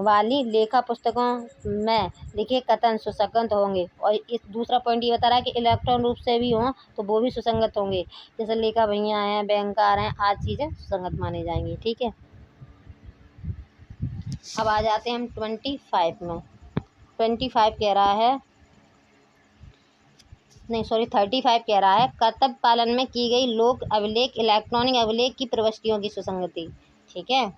वाली लेखा पुस्तकों में लिखे कथन सुसंगत होंगे। और इस दूसरा पॉइंट ये बता रहा है कि इलेक्ट्रॉन रूप से भी हों तो वो भी सुसंगत होंगे, जैसे लेखा भैया हैं, बैंकर हैं, आज चीज़ें सुसंगत मानी जाएंगी। ठीक है, अब आ जाते हैं हम 25 में। 35 कह रहा है, नहीं सॉरी 35 कह रहा है कर्तव्य पालन में की गई लोक अभिलेख इलेक्ट्रॉनिक अभिलेख की प्रविष्टियों की सुसंगति। ठीक है,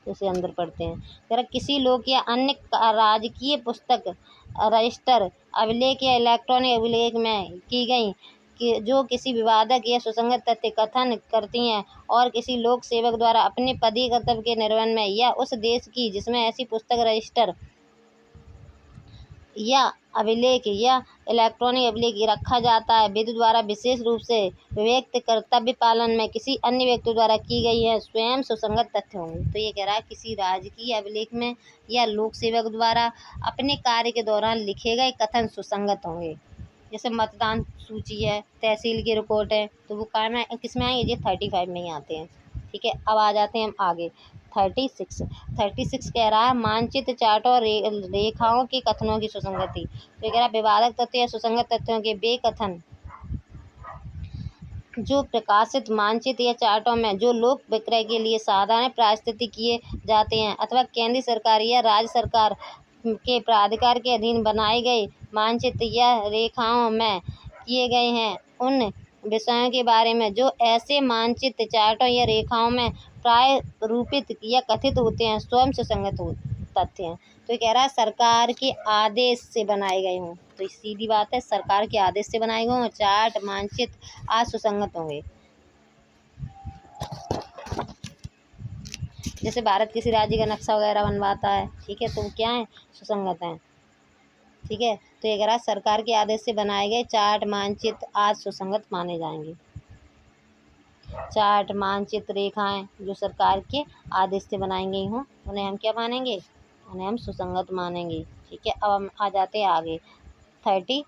इसे अंदर पढ़ते हैं। कह रहा किसी लोक या अन्य राजकीय पुस्तक रजिस्टर अभिलेख या इलेक्ट्रॉनिक अभिलेख में की गई कि जो किसी विवादक या सुसंगत तथ्य कथन करती हैं और किसी लोक सेवक द्वारा अपने पदीय कर्तव्य के निर्वहन में या उस देश की जिसमें ऐसी पुस्तक रजिस्टर या अभिलेख या इलेक्ट्रॉनिक अभिलेख रखा जाता है, विधि द्वारा विशेष रूप से व्यक्त कर्तव्य पालन में किसी अन्य व्यक्ति द्वारा की गई है स्वयं सुसंगत तथ्य होंगे। तो ये कह रहा है किसी राजकीय अभिलेख में या लोक सेवक द्वारा अपने कार्य के दौरान लिखे गए कथन सुसंगत होंगे। जैसे मतदान सूची है, तहसील की रिपोर्ट है, तो वो किस में आएंगे, ये 35 में ही आते हैं। ठीक है, अब आ जाते हैं हम आगे 36 कह रहा है मानचित्र चार्टों और रेखाओं के कथनों की सुसंगति। तो कह रहा है विवादक तथ्य या सुसंगत तथ्यों के वे कथन जो प्रकाशित मानचित्र या चार्टों में जो लोक विक्रय के लिए साधारण प्रस्तुति किए जाते हैं अथवा केंद्रीय सरकार या राज्य सरकार के प्राधिकार के अधीन बनाए गए मानचित्र या रेखाओं में किए गए हैं, उन विषयों के बारे में जो ऐसे मानचित्र चार्टों या रेखाओं में प्राय रूपित या कथित होते हैं स्वयं सुसंगत तथ्य हैं। तो ये कह रहा है सरकार के आदेश से बनाए गए हों, तो सीधी बात है सरकार के आदेश से बनाए गए हों चार्ट मानचित्र आज सुसंगत होंगे। जैसे भारत किसी राज्य का नक्शा वगैरह बनवाता है, ठीक है, तो वो क्या है, सुसंगत हैं। ठीक है, तो ये कह रहा है सरकार के आदेश से बनाए गए चार्ट मानचित्र आज सुसंगत माने जाएंगे। चार्ट मानचित्र रेखाएं जो सरकार के आदेश से बनाई गई हों उन्हें हम क्या मानेंगे, उन्हें हम सुसंगत मानेंगे। ठीक है, अब हम आ जाते हैं आगे 37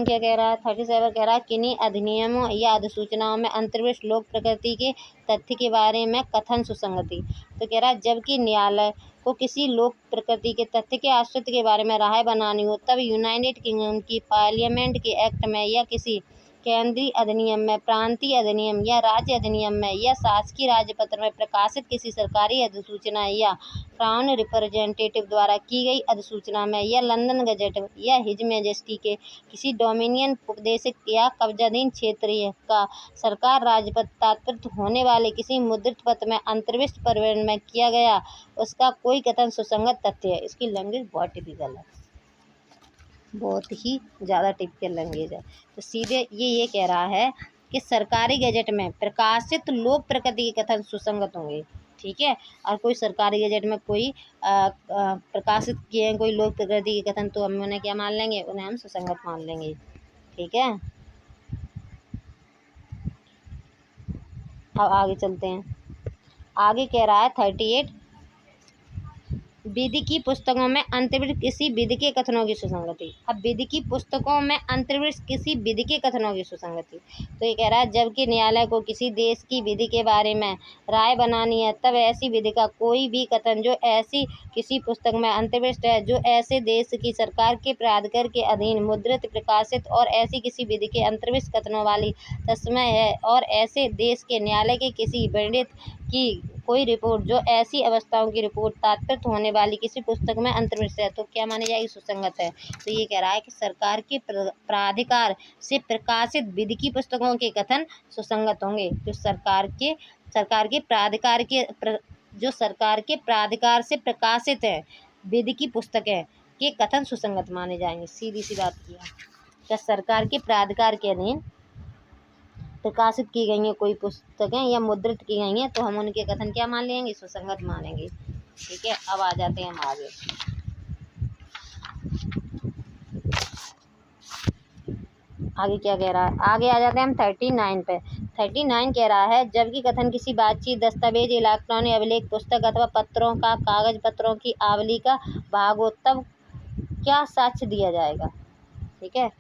क्या कह रहा है। 37 कह रहा है किन्हीं अधिनियमों या अधिसूचनाओं में अंतर्विष्ट लोक प्रकृति के तथ्य के बारे में कथन सुसंगति। तो कह रहा है जबकि न्यायालय को किसी लोक प्रकृति के तथ्य के अस्तित्व के बारे में राय बनानी हो तब यूनाइटेड किंगडम की पार्लियामेंट के एक्ट में या किसी केंद्रीय अधिनियम में, प्रांतीय अधिनियम या राज्य अधिनियम में या शासकीय राजपत्र में प्रकाशित किसी सरकारी अधिसूचना या क्राउन रिप्रेजेंटेटिव द्वारा की गई अधिसूचना में या लंदन गजट या हिज मैजेस्टी के किसी डोमिनियन उपदेशित या कब्जाधीन क्षेत्रीय का सरकार राजपत्र तात्पर्य होने वाले किसी मुद्रित पत्र में अंतर्विष्ट परिवहन में किया गया उसका कोई कथन सुसंगत तथ्य है। इसकी लैंग्वेज बहुत टिपिकल है, बहुत ही ज़्यादा टिपिकल लैंग्वेज है। तो सीधे ये कह रहा है कि सरकारी गजट में प्रकाशित लोक प्रकृति के कथन सुसंगत होंगे। ठीक है, और कोई सरकारी गजट में कोई प्रकाशित किए हैं कोई लोक प्रकृति के कथन तो हम उन्हें क्या मान लेंगे, उन्हें हम सुसंगत मान लेंगे। ठीक है, अब आगे चलते हैं। आगे कह रहा है 38 विधि की पुस्तकों में अंतर्वृत्त किसी विधि के कथनों की सुसंगति। अब विधि की पुस्तकों में अंतर्वृत्त किसी विधि के कथनों की सुसंगति, तो ये कह रहा है जबकि न्यायालय को किसी देश की विधि के बारे में राय बनानी है, तब ऐसी विधि का कोई भी कथन जो ऐसी किसी पुस्तक में अंतर्वृत्त है, जो ऐसे देश की सरकार के प्राधिकार के अधीन मुद्रित, प्रकाशित और ऐसी किसी विधि के अंतर्वृत्त कथनों वाली तस्मय है, और ऐसे देश के न्यायालय के किसी पंडित की कोई रिपोर्ट जो ऐसी अवस्थाओं की रिपोर्ट तात्पर्य होने वाली किसी पुस्तक में अंतर्वृत्त है, तो क्या मानी जाएगी? सुसंगत है। तो ये कह रहा है कि सरकार के प्राधिकार से प्रकाशित विधि की पुस्तकों के कथन सुसंगत होंगे। जो सरकार के प्राधिकार के जो सरकार के प्राधिकार से प्रकाशित है विधि की पुस्तकें के कथन सुसंगत माने जाएंगे। सीधी सी बात किया, क्या सरकार के प्राधिकार के अधीन प्रकाशित की गई हैं कोई पुस्तकें या मुद्रित की गई हैं, तो हम उनके कथन क्या मान लेंगे? सुसंगत मानेंगे। ठीक है, अब आ जाते हैं हम आगे। आगे क्या कह रहा है? आगे आ जाते हैं हम 39 पे। 39 कह रहा है जबकि कथन किसी बातचीत, दस्तावेज, इलेक्ट्रॉनिक अभिलेख, पुस्तक अथवा पत्रों का कागज पत्रों की आवली का भाग हो, तब क्या साक्ष्य दिया जाएगा? ठीक है,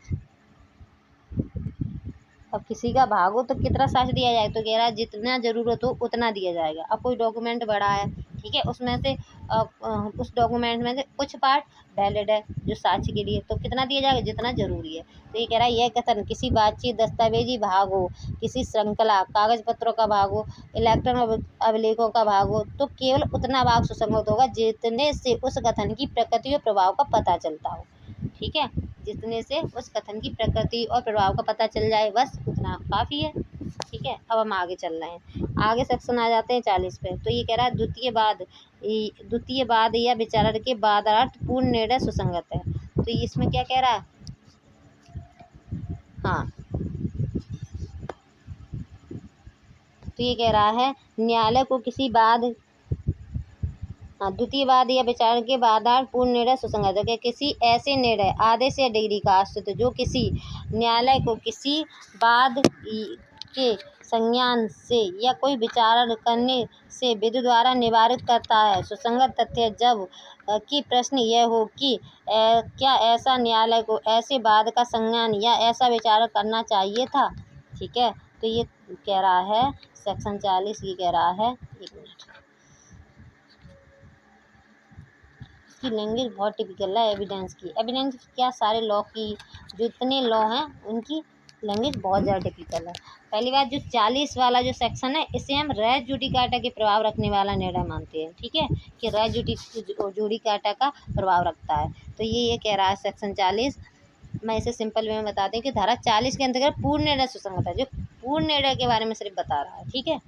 अब किसी का भाग हो तो कितना साक्ष्य दिया जाए, तो कह रहा है जितना ज़रूरत हो उतना दिया जाएगा। अब कोई डॉक्यूमेंट बड़ा है, ठीक है, उसमें से उस डॉक्यूमेंट में से कुछ पार्ट वैलिड है जो साक्ष्य के लिए, तो कितना दिया जाएगा? जितना ज़रूरी है। तो ये कह रहा है यह कथन किसी बातचीत, दस्तावेजी भाग हो, किसी श्रृंखला, कागज पत्रों का भाग हो, इलेक्ट्रॉनिक अभिलेखों का भाग हो, तो केवल उतना भाग सुसंगत होगा जितने से उस कथन की प्रकृति और प्रभाव का पता चलता हो। ठीक है, जितने से उस कथन की प्रकृति और प्रभाव का पता चल जाए, बस उतना काफ़ी है। ठीक है, अब हम आगे चल रहे हैं। आगे सेक्शन आ जाते हैं 40 पे। तो ये कह रहा है द्वितीय बाद या विचारण के बादार्थ पूर्ण निर्णय सुसंगत है। तो इसमें क्या कह रहा है? हाँ, तो ये कह रहा है न्यायालय को किसी बाद द्वितीय बाद या विचारण के बाधार्थ पूर्ण निर्णय सुसंगत है। किसी ऐसे निर्णय, आदेश या डिग्री का अस्तित्व जो किसी न्यायालय को किसी बाद के संज्ञान से या कोई विचारण करने से विधि द्वारा निवारित करता है। सुसंगत तथ्य जब कि प्रश्न यह हो कि क्या ऐसा न्यायालय को ऐसे बाद का संज्ञान या ऐसा विचारण करना चाहिए था। ठीक है, तो ये कह रहा है सेक्शन 40, ये कह रहा है, एक मिनट, की लैंग्वेज बहुत टिपिकल है एविडेंस की। एविडेंस क्या, सारे लॉ की जितने लॉ हैं उनकी लैंग्वेज बहुत ज़्यादा टिपिकल है। पहली बात, जो 40 वाला जो सेक्शन है इसे हम रेस जुडिकाटा के प्रभाव रखने वाला निर्णय मानते हैं। ठीक है, कि रेस जुडिकाटा का प्रभाव रखता है। तो ये कह रहा है सेक्शन 40, मैं इसे सिंपल वे में बता दें कि धारा 40 के अंतर्गत पूर्ण निर्णय सुसंगत है। जो पूर्ण निर्णय के बारे में सिर्फ बता रहा है। ठीक है,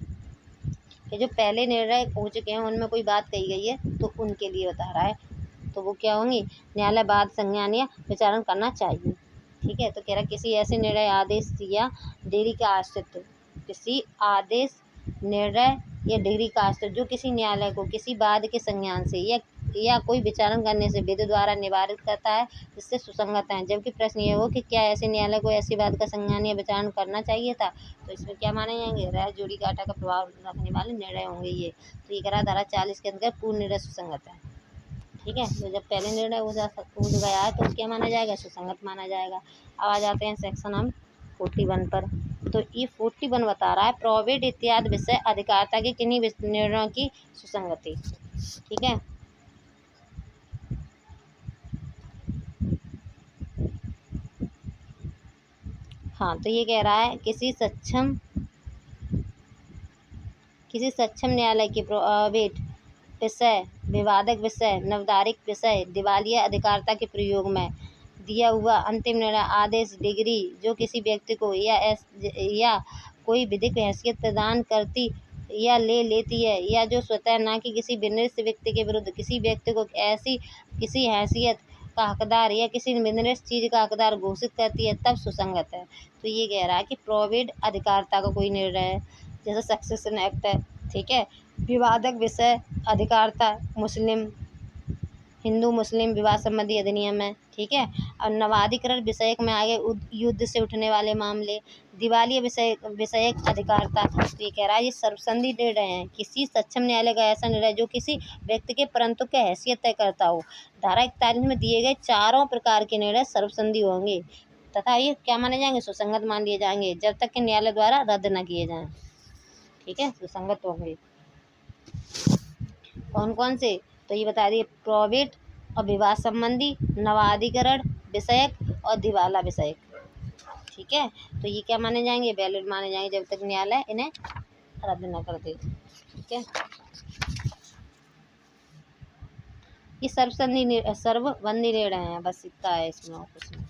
कि जो पहले निर्णय हो चुके हैं उनमें कोई बात कही गई है तो उनके लिए बता रहा है, तो वो क्या होंगी? न्यायालय बाद संज्ञान या विचारण करना चाहिए। ठीक है, तो कह रहा है किसी ऐसे निर्णय, आदेश या डिग्री का अस्तित्व, किसी आदेश, निर्णय या डिग्री का अस्तित्व जो किसी न्यायालय को किसी बाद के संज्ञान से या कोई विचारण करने से विधि द्वारा निवारित करता है, जिससे सुसंगत है। जबकि प्रश्न ये हो कि क्या ऐसे न्यायालय को ऐसी बात का संज्ञान या विचारण करना चाहिए था, तो इसमें क्या माने जाएंगे? रेस जुडिकाटा का प्रभाव रखने वाले निर्णय होंगे ये। तो ये कह रहा धारा 40 के अंदर पूर्ण निर्णय सुसंगत है। ठीक है, तो जब पहले निर्णय हो गया है तो क्या माना जाएगा? सुसंगत माना जाएगा। अब आ जाते हैं सेक्शन हम 41 पर। तो ये 41 बता रहा है प्रोबेट इत्यादि विषय अधिकारिता के किन्हीं निर्णयों की सुसंगति। ठीक है, हाँ, तो ये कह रहा है किसी सक्षम न्यायालय के प्रोबेट विषय, विवादक विषय, नवधारिक विषय, दिवालिया अधिकारिता के प्रयोग में दिया हुआ अंतिम निर्णय, आदेश, डिग्री जो किसी व्यक्ति को या कोई विधिक हैसियत प्रदान करती या ले लेती है, या जो स्वतः न कि किसी विनिर्दिष्ट व्यक्ति के विरुद्ध किसी व्यक्ति को ऐसी किसी हैसियत का हकदार या किसी विनिर्दिष्ट चीज़ का हकदार घोषित करती है, तब सुसंगत है। तो ये कह रहा है कि प्रोबेट अधिकारिता का कोई निर्णय है, जैसे सक्सेशन एक्ट है। ठीक है, विवादक विषय अधिकारिता, मुस्लिम, हिंदू मुस्लिम विवाह संबंधी अधिनियम है, ठीक है। और नवाधिकरण विषयक में आगे युद्ध से उठने वाले मामले, दिवालिया विषयक अधिकारता। तो ये कह रहा है ये सर्वसंधि निर्णय हैं, किसी सक्षम न्यायालय का ऐसा निर्णय जो किसी व्यक्ति के परंतु के हैसियत तय करता हो। धारा 41 में दिए गए चारों प्रकार के निर्णय सर्वसंधि होंगे तथा ये क्या माने जाएंगे, सुसंगत मान लिए जाएंगे जब तक कि न्यायालय द्वारा रद्द न किए जाएं, ठीक है, सुसंगत होंगे। कौन कौन से, तो ये बता दिए, प्रोबेट और विवाह संबंधी, नवाधिकरण विषयक और दिवाला विषयक, ठीक है। तो ये क्या माने जाएंगे, वैलिड माने जाएंगे जब तक न्यायालय इन्हें रद्द न कर दे, ठीक है। ये सर्वबंधी निर्णय है, बस इतना है इसमें और कुछ नहीं।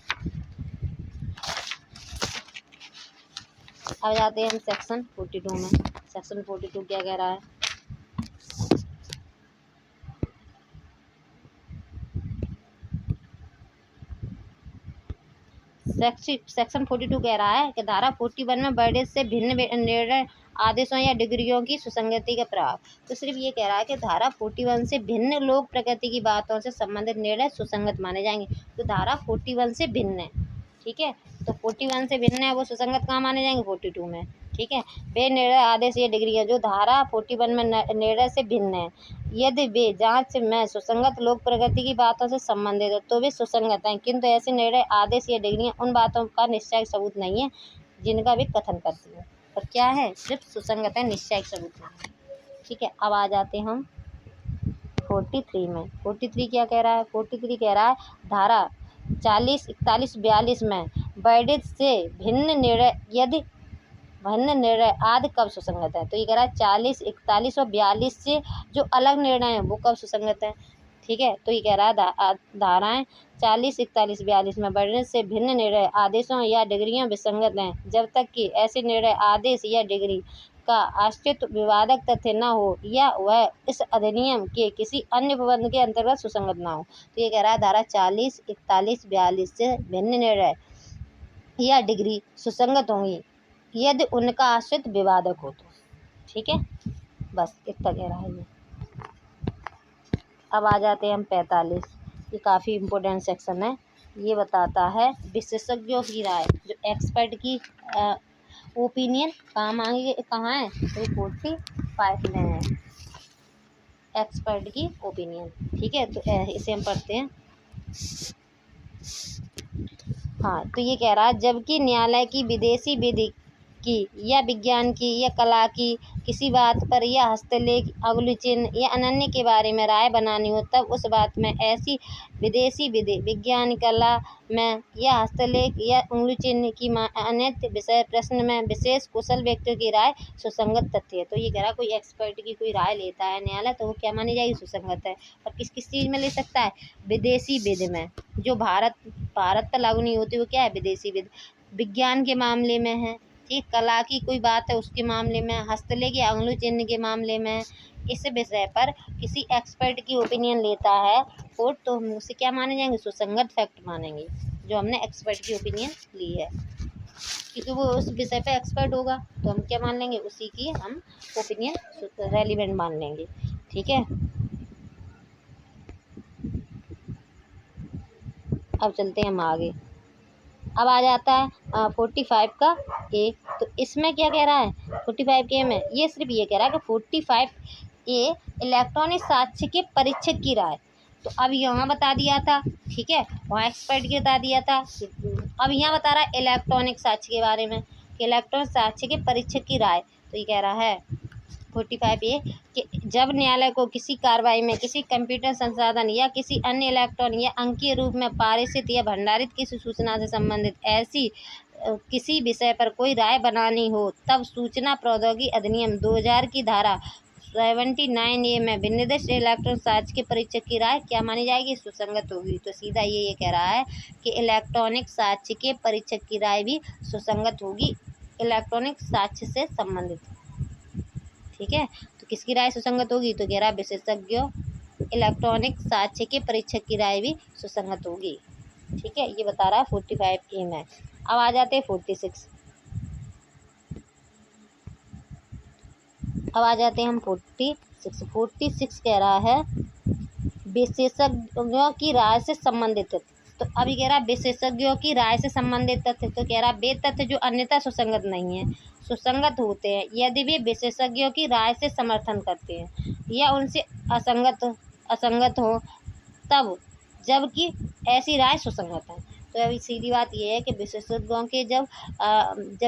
अब जाते हैं हम सेक्शन 42 में। सेक्शन 42 क्या कह रहा है, सेक्शन 42 कह रहा है कि धारा 41 में वर्डे से भिन्न निर्णय आदेशों या डिग्रियों की सुसंगति का प्रभाव। तो सिर्फ ये कह रहा है कि धारा 41 से भिन्न लोक प्रकृति की बातों से संबंधित निर्णय सुसंगत माने जाएंगे। तो धारा 41 से भिन्न है, ठीक है, तो 41 से भिन्न है वो सुसंगत कहाँ माने जाएंगे, 42 में, ठीक है। वे निर्णय आदेश या डिग्रियाँ जो धारा 41 में निर्णय से भिन्न है, यदि वे जांच में सुसंगत लोक प्रकृति की बातों से संबंधित है तो वे सुसंगत हैं, किंतु ऐसे निर्णय आदेश या डिग्रियाँ उन बातों का निश्चय सबूत नहीं है जिनका वे कथन करती है, और क्या है, सिर्फ सुसंगत है, निश्चय सबूत नहीं है, ठीक है। अब आ जाते हैं हम 43 में। 43 क्या कह रहा है, 43 कह रहा है धारा 40, 41, 42 में वर्डित से भिन्न निर्णय यदि भिन्न निर्णय आदि कब सुसंगत है। तो ये कह रहा है 40, 41 और 42 से जो अलग निर्णय है वो कब सुसंगत है, ठीक है। तो ये कह रहा है धाराएं 40, 41, 42 में वर्णित से भिन्न निर्णय आदेशों या डिग्रियां विसंगत हैं जब तक कि ऐसे निर्णय आदेश या डिग्री का अस्तित्व विवादक तथ्य न हो या वह इस अधिनियम के किसी अन्य प्रबंध के अंतर्गत सुसंगत न हो। तो ये कह रहा है धारा 40, 41, 42 से भिन्न निर्णय या डिग्री सुसंगत होंगी यदि उनका आश्रित विवादक हो तो, ठीक है, बस इतना कह रहा है ये। अब आ जाते हैं हम 45। ये काफ़ी इम्पोर्टेंट सेक्शन है, ये बताता है विशेषज्ञों की राय, जो एक्सपर्ट की ओपिनियन कहाँ मांगी, कहाँ है, तो 45 में है, एक्सपर्ट की ओपिनियन, ठीक है। तो इसे हम पढ़ते हैं। हाँ, तो ये कह रहा है जबकि न्यायालय की विदेशी विधि की या विज्ञान की या कला की किसी बात पर या हस्तलेख, अंगुली चिन्ह या अनन्य के बारे में राय बनानी हो तब उस बात में ऐसी विदेशी विधि, विज्ञान, कला में या हस्तलेख या उंगली चिन्ह की अन्य विषय प्रश्न में विशेष कुशल व्यक्तियों की राय सुसंगत तथ्य है। तो ये कह रहा कोई एक्सपर्ट की कोई राय लेता है न्यायालय तो वो क्या मानी जाएगी, सुसंगत है। और किस किस चीज़ में ले सकता है, विदेशी विधि में, जो भारत पर लागू नहीं होती वो क्या है, विदेशी विधि। विज्ञान के मामले में है, ठीक, कला की कोई बात है उसके मामले में, हस्तलेख या अंगुली चिन्ह के मामले में, इस विषय पर किसी एक्सपर्ट की ओपिनियन लेता है कोर्ट तो हम उसे क्या माने जाएंगे, सुसंगत फैक्ट मानेंगे, जो हमने एक्सपर्ट की ओपिनियन ली है, क्योंकि वो उस विषय पे एक्सपर्ट होगा तो हम क्या मान लेंगे, उसी की हम ओपिनियन रेलिवेंट मान लेंगे, ठीक है। अब चलते हैं हम आगे। अब आ जाता है 45 का ए। तो इसमें क्या कह रहा है 45 के में, ये सिर्फ ये कह रहा है कि 45 ए इलेक्ट्रॉनिक साक्ष्य के परीक्षक की राय। तो अब यहाँ बता दिया था, ठीक है, वहाँ एक्सपर्ट की बता दिया था, अब यहाँ बता रहा है इलेक्ट्रॉनिक साक्ष्य के बारे में कि इलेक्ट्रॉनिक साक्ष्य के परीक्षक की राय। तो ये कह रहा है 45 ये कि जब न्यायालय को किसी कार्रवाई में किसी कंप्यूटर संसाधन या किसी अन्य इलेक्ट्रॉनिक या अंकीय रूप में पारित या भंडारित किसी सूचना से संबंधित ऐसी किसी विषय पर कोई राय बनानी हो तब सूचना प्रौद्योगिकी अधिनियम 2000 की धारा 79A में विनिर्दिष्ट इलेक्ट्रॉनिक साक्ष्य के परीक्षक की राय क्या मानी जाएगी, सुसंगत होगी। तो सीधा ये कह रहा है कि इलेक्ट्रॉनिक साक्ष्य के परीक्षक की राय भी सुसंगत होगी इलेक्ट्रॉनिक साक्ष्य से संबंधित, ठीक है। तो किसकी राय सुसंगत होगी, तो कह रहा विशेषज्ञों इलेक्ट्रॉनिक साक्ष्य के परीक्षक की राय भी सुसंगत होगी, ठीक है, ये बता रहा है 45 ए में। अब आ जाते हैं 46। अब आ जाते हैं हम 46 कह रहा है विशेषज्ञों की राय से संबंधित तथ्य। तो अभी कह रहा विशेषज्ञों की राय से संबंधित तथ्य, तो कह रहा वे तथ्य जो अन्यथा सुसंगत नहीं है, सुसंगत होते हैं यदि वे विशेषज्ञों की राय से समर्थन करते हैं या उनसे असंगत हो, तब जबकि ऐसी राय सुसंगत है। तो अभी सीधी बात यह है कि विशेषज्ञों के जब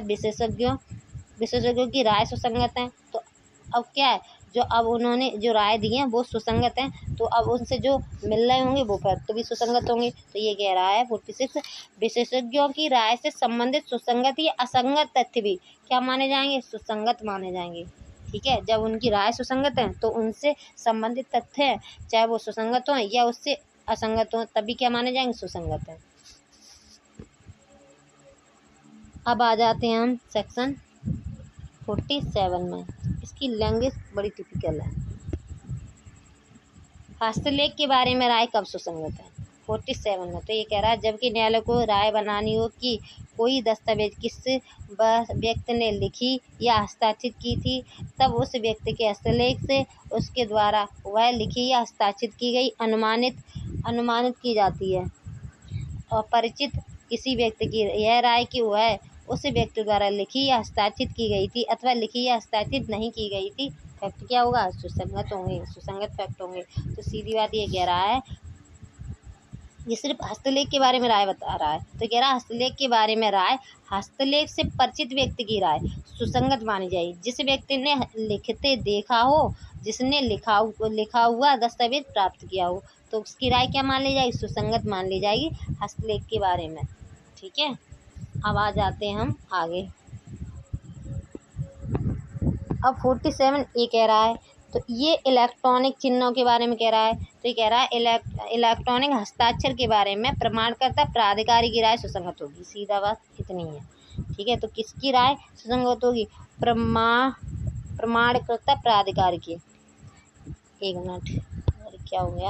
विशेषज्ञों की राय सुसंगत है, तो अब क्या है, जो अब उन्होंने जो राय दी है वो सुसंगत हैं, तो अब उनसे जो मिल रहे होंगे वो फैक्ट भी सुसंगत होंगे। तो ये कह रहा है 46, विशेषज्ञों की राय से संबंधित सुसंगत या असंगत तथ्य भी क्या माने जाएंगे, सुसंगत माने जाएंगे। ठीक है, जब उनकी राय सुसंगत है तो उनसे संबंधित तथ्य है, चाहे वो सुसंगत हो या उससे असंगत हो, तभी क्या माने जाएंगे, सुसंगत है। अब आ जाते हैं हम सेक्शन 47 में। इसकी लैंग्वेज बड़ी टिपिकल है। हस्तलेख के बारे में राय कब सुसंगत है, 47 में। तो ये कह रहा है जबकि न्यायालय को राय बनानी हो कि कोई दस्तावेज किस व्यक्ति ने लिखी या हस्ताक्षरित की थी, तब उस व्यक्ति के हस्तलेख से उसके द्वारा वह लिखी या हस्ताक्षरित की गई अनुमानित की जाती है, और परिचित किसी व्यक्ति की यह राय कि वह उस व्यक्ति द्वारा लिखी या हस्ताक्षरित की गई थी अथवा लिखी या हस्ताक्षरित नहीं की गई थी, फैक्ट क्या होगा, सुसंगत होंगे, सुसंगत फैक्ट होंगे। तो सीधी बात ये कह रहा है, ये सिर्फ हस्तलेख के बारे में राय बता रहा है। तो कह रहा है हस्तलेख के बारे में राय, हस्तलेख से परिचित व्यक्ति की राय सुसंगत मानी जाएगी। जिस व्यक्ति ने लिखते देखा हो, जिसने लिखा हुआ दस्तावेज प्राप्त किया हो, तो उसकी राय क्या मान ली जाएगी, सुसंगत मान ली जाएगी हस्तलेख के बारे में। ठीक है, अब आ जाते हैं हम आगे। अब 47 ये कह रहा है, तो ये इलेक्ट्रॉनिक चिन्हों के बारे में कह रहा है। तो ये कह रहा है इलेक्ट्रॉनिक हस्ताक्षर के बारे में प्रमाणकर्ता प्राधिकारी की राय सुसंगत होगी। सीधा बात इतनी है। ठीक है, तो किसकी राय सुसंगत होगी, प्रमाणकर्ता प्राधिकारी की। एक मिनट, क्या हो गया,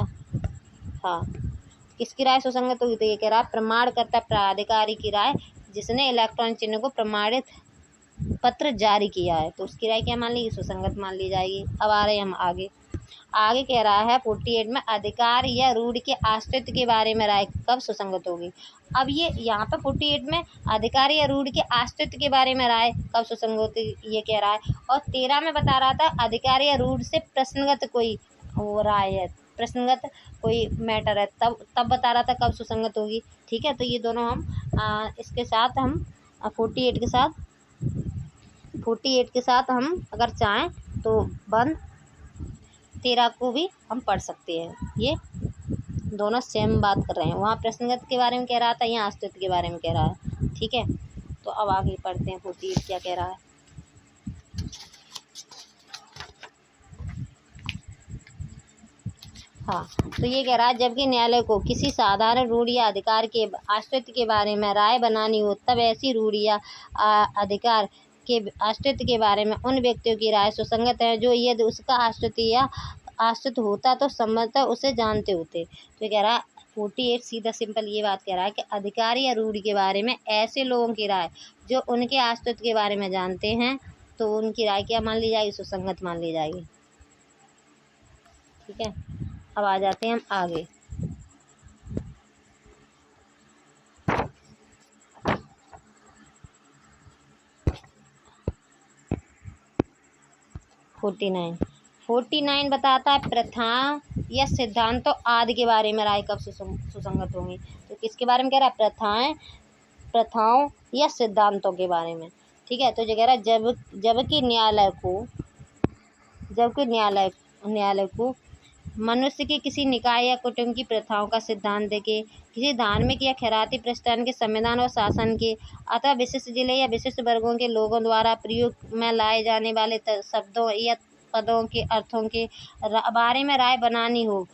हाँ, किसकी राय सुसंगत होगी, तो ये कह रहा है प्रमाणकर्ता प्राधिकारी की राय जिसने इलेक्ट्रॉनिक चिन्ह को प्रमाणित पत्र जारी किया है, तो उसकी राय क्या मान ली, सुसंगत मान ली जाएगी। अब आ रहे हैं हम आगे कह रहा है 48 में अधिकार या रूढ़ि के अस्तित्व के बारे में राय कब सुसंगत होगी। अब ये यहाँ पे 48 में अधिकार या रूढ़ि के अस्तित्व के बारे में राय कब सुसंगत होगी ये कह रहा है, और 13 में बता रहा था अधिकार या रूढ़ि से प्रश्नगत कोई वो राय है, प्रश्नगत कोई मैटर है, तब बता रहा था कब सुसंगत होगी। ठीक है, तो ये दोनों हम इसके साथ हम 48 के साथ हम अगर चाहें तो 13 को भी हम पढ़ सकते हैं। ये दोनों सेम बात कर रहे हैं, वहाँ प्रश्नगत के बारे में कह रहा था, यहाँ अस्तित्व के बारे में कह रहा है। ठीक है, तो अब आगे पढ़ते हैं 48 क्या कह रहा है। हाँ, तो ये कह रहा है जबकि न्यायालय को किसी साधारण रूढ़ि या अधिकार के अस्तित्व के बारे में राय बनानी हो, तब ऐसी रूढ़ि या अधिकार के अस्तित्व के बारे में उन व्यक्तियों की राय सुसंगत है जो यदि उसका अस्तित्व होता तो संभवतः उसे जानते होते। तो कह रहा है 48 सीधा सिंपल ये बात कह रहा है कि अधिकार या रूढ़ि के बारे में ऐसे लोगों की राय जो उनके अस्तित्व के बारे में जानते हैं, तो उनकी राय क्या मान ली जाएगी, सुसंगत मान ली जाएगी। ठीक है, अब आ जाते हैं हम आगे। फोर्टी नाइन बताता है प्रथा या सिद्धांतों आदि के बारे में राय कब सुसंगत होंगी। तो किसके बारे में कह रहा है, प्रथाओं या सिद्धांतों के बारे में। ठीक है, तो जो कह रहा है जबकि न्यायालय को मनुष्य के किसी निकाय या कुटुंब की प्रथाओं का सिद्धांत के, किसी धार्मिक या खैराती प्रतिष्ठान के संविधान और शासन के, अथवा विशिष्ट जिले या विशिष्ट वर्गों के लोगों द्वारा प्रयोग में लाए जाने वाले शब्दों या पदों के अर्थों के बारे में राय बनानी हो,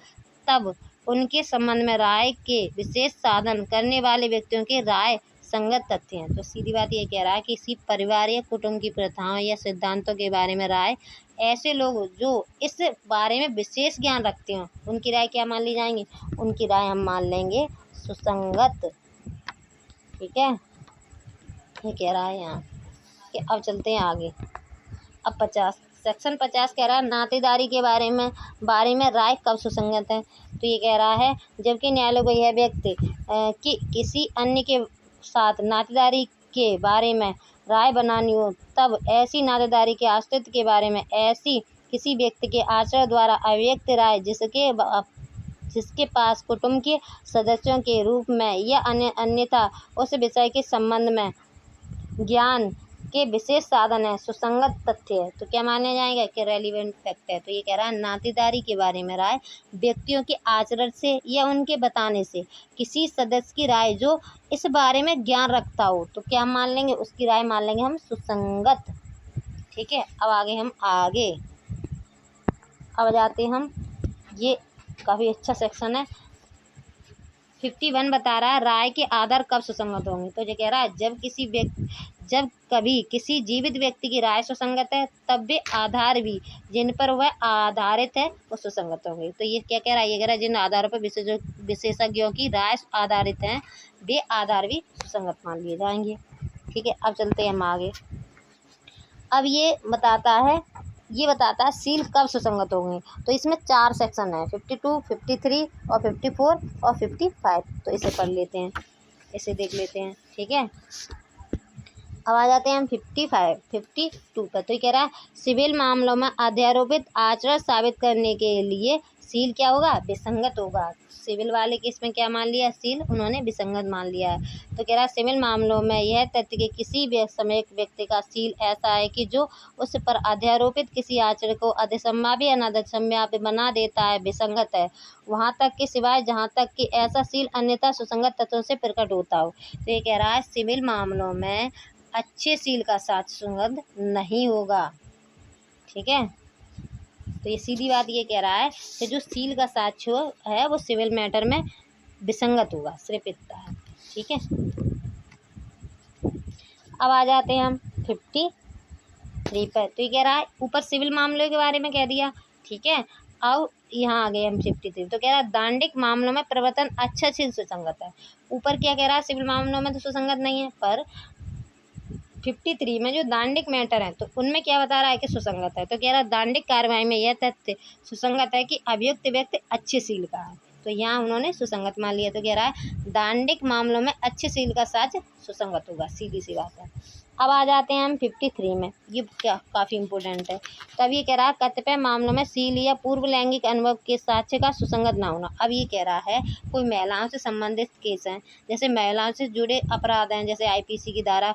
तब उनके संबंध में राय के विशेष साधन करने वाले व्यक्तियों के राय संगत तथ्य हैं। तो सीधी बात ये कह रहा है कि इसी परिवार या कुटुंब की प्रथाओं या सिद्धांतों के बारे में राय ऐसे लोग जो इस बारे में विशेष ज्ञान रखते हो, उनकी राय क्या मान ली जाएंगी, उनकी राय हम मान लेंगे सुसंगत। ठीक है, ये कह रहा है यहाँ कि अब चलते हैं आगे। अब 50 सेक्शन 50 कह रहा है नातेदारी के बारे में राय कब सुसंगत है। तो तो ये कह रहा है जबकि न्यायालय को यह व्यक्ति कि किसी अन्य के साथ नातेदारी के बारे में राय बनानी हो, तब ऐसी नातेदारी के अस्तित्व के बारे में ऐसी किसी व्यक्ति के आचरण द्वारा अव्यक्त राय जिसके पास कुटुंब के सदस्यों के रूप में या अन्यथा उस विषय के संबंध में ज्ञान के विशेष साधन है, सुसंगत तथ्य है, तो क्या माने जाएगा कि रेलिवेंट फैक्ट है। तो ये कह रहा है नातेदारी के बारे में राय व्यक्तियों के आचरण से या उनके बताने से किसी सदस्य की राय जो इस बारे में ज्ञान रखता हो, तो क्या मान लेंगे, उसकी राय मान लेंगे हम सुसंगत। ठीक है, अब अब जाते हम, ये काफ़ी अच्छा सेक्शन है। 51 बता रहा है राय के आधार कब सुसंगत होंगे। तो ये कह रहा है जब कभी किसी जीवित व्यक्ति की राय सुसंगत है, तब वे आधार भी जिन पर वह आधारित है वो सुसंगत होंगे। तो ये क्या कह रहा है, ये कह रहा है जिन आधारों पर विशेषज्ञों की राय आधारित हैं वे आधार भी सुसंगत मान लिए जाएंगे। ठीक है, अब चलते हैं हम आगे। अब ये बताता है सील कब सुसंगत होंगे। तो इसमें 4 सेक्शन है, 52, 53 और 54 और 55। तो इसे पढ़ लेते हैं, इसे देख लेते हैं। ठीक है, अब आ जाते हैं हम 52 पर। तो ये कह रहा है सिविल मामलों में अध्यारोपित आचरण साबित करने के लिए सील क्या होगा, विसंगत होगा। सिविल वाले केस में क्या मान लिया, सील उन्होंने विसंगत मान लिया है। तो कह रहा है सिविल मामलों में यह तथ्य कि किसी व्यक्ति का सील ऐसा है कि जो उस पर अध्यारोपित किसी आचरण को अधिसंभाव्य या अनधिसंभाव्य बना देता है, विसंगत है, वहाँ तक के सिवाय जहाँ तक कि ऐसा सील अन्यथा सुसंगत तत्वों से प्रकट होता हो। तो ये कह रहा है सिविल मामलों में अच्छे सील का साथ सुसंगत नहीं होगा। ठीक है, तो ये सीधी बात ये कह रहा है कि जो सील का साक्ष्य है वो सिविल मैटर में विसंगत होगा, सिर्फ इतना है। ठीक है, अब आ जाते हैं हम 53 पर। तो ये कह रहा है ऊपर सिविल मामलों के बारे में कह दिया। ठीक है, अब यहाँ आ गए हम 53। तो कह रहा है दांडिक मामलों में प्रवर्तन अच्छा सील सुसंगत है। ऊपर क्या कह रहा है, सिविल मामलों में तो सुसंगत नहीं है, पर 53 में जो दांडिक मैटर है तो उनमें क्या बता रहा है कि सुसंगत है। तो कह रहा है दांडिक कार्रवाई में यह तथ्य सुसंगत है कि अभियुक्त व्यक्ति अच्छे सील का है। तो यहाँ उन्होंने सुसंगत मान लिया। तो कह रहा है दांडिक मामलों में अच्छे सील का साक्ष्य सुसंगत होगा, सीधी सी बात है। अब आ जाते हैं हम 53 में, ये क्या काफ़ी इंपॉर्टेंट है। तब ये कह रहा है कतिपय मामलों में सील या पूर्व लैंगिक अनुभव के साक्ष्य का सुसंगत ना होना। अब ये कह रहा है कोई महिलाओं से संबंधित केस हैं, जैसे महिलाओं से जुड़े अपराध हैं, जैसे IPC की धारा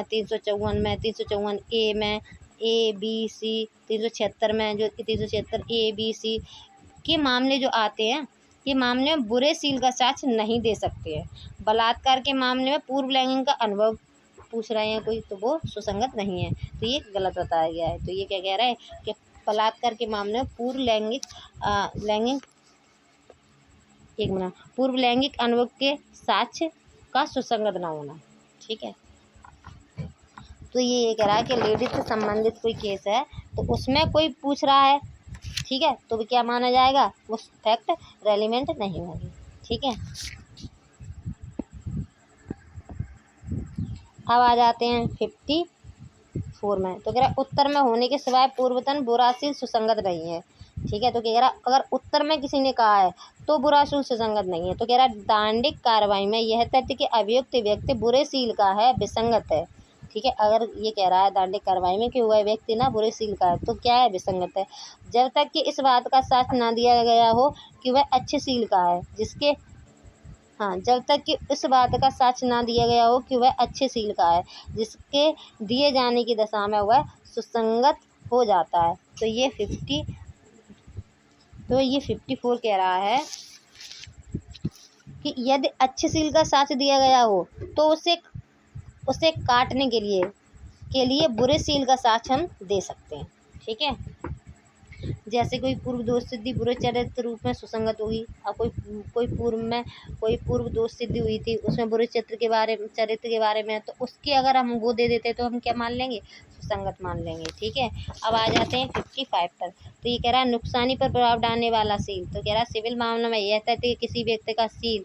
354 में, 354 A में, ABC, 376 में, जो 376 ABC के मामले जो आते हैं, ये मामले में बुरे सील का साक्ष्य नहीं दे सकते हैं। बलात्कार के मामले में पूर्व लैंगिक का अनुभव पूछ रहे हैं कोई, तो वो सुसंगत नहीं है, तो ये गलत बताया गया है। तो ये क्या कह रहा है कि बलात्कार के मामले में पूर्व लैंगिक अनुभव के साक्ष्य का सुसंगत ना होना। ठीक है, तो ये कह रहा है कि लेडीज से संबंधित कोई केस है तो उसमें कोई पूछ रहा है, ठीक है, तो भी क्या माना जाएगा, वो फैक्ट रेलिवेंट नहीं होगी। ठीक है, अब आ जाते हैं 54 में। तो कह रहा है उत्तर में होने के सिवाय पूर्वतन बुरा सील सुसंगत नहीं है। ठीक है, तो कह रहा अगर उत्तर में किसी ने कहा है तो बुरा सील सुसंगत नहीं है। तो कह रहा दांडिक कार्रवाई में यह तथ्य कि अभियुक्त व्यक्ति बुरे सील का है, विसंगत है। ठीक है, अगर ये कह रहा है दांडिक कार्रवाई में कि वह व्यक्ति ना बुरे सील का है, तो क्या है, विसंगत है। जब तक कि इस बात का साक्ष्य ना दिया गया हो कि वह अच्छे सील का है, जब तक कि इस बात का साक्ष्य ना दिया गया हो कि वह अच्छे सील का है, जिसके दिए जाने की दशा में वह सुसंगत हो जाता है। तो ये 54 कह रहा है कि यदि अच्छे सील का साक्ष्य दिया गया हो तो उसे काटने के लिए बुरे सील का साक्ष्य हम दे सकते हैं। ठीक है, जैसे कोई पूर्व दोष सिद्धि बुरे चरित्र रूप में सुसंगत होगी, और कोई पूर्व दोष सिद्धि हुई थी उसमें बुरे चरित्र के बारे में, तो उसकी अगर हम वो दे देते तो हम क्या मान लेंगे, सुसंगत मान लेंगे। ठीक है, अब आ जाते हैं 55 पर। तो ये कह रहा है नुकसानी पर प्रभाव डालने वाला सील। तो कह रहा है सिविल मामलों में यह तथ्य किसी व्यक्ति का सील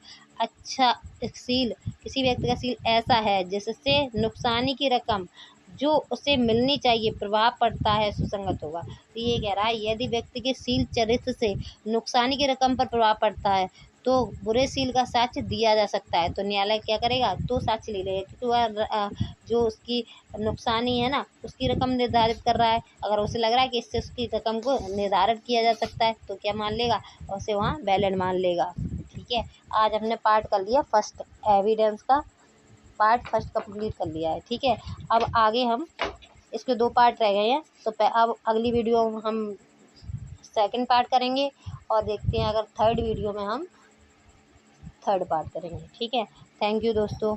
ऐसा है जिससे नुकसानी की रकम जो उसे मिलनी चाहिए प्रभाव पड़ता है सुसंगत होगा। तो ये कह रहा है यदि व्यक्ति के शील चरित्र से नुकसानी की रकम पर प्रभाव पड़ता है तो बुरे शील का साक्ष्य दिया जा सकता है। तो न्यायालय क्या करेगा, तो साक्ष्य ले लेगा, क्योंकि वह जो उसकी नुकसानी है ना उसकी रकम निर्धारित कर रहा है। अगर उसे लग रहा है कि इससे उसकी रकम को निर्धारित किया जा सकता है तो क्या मान लेगा, उसे वहाँ वैलिड मान लेगा। ठीक है, आज हमने पार्ट कर लिया फर्स्ट, एविडेंस का पार्ट फर्स्ट कंप्लीट कर लिया है। ठीक है, अब आगे हम इसके 2 पार्ट रह गए हैं, तो अब अगली वीडियो में हम सेकंड पार्ट करेंगे और देखते हैं अगर थर्ड वीडियो में हम थर्ड पार्ट करेंगे। ठीक है, थैंक यू दोस्तों।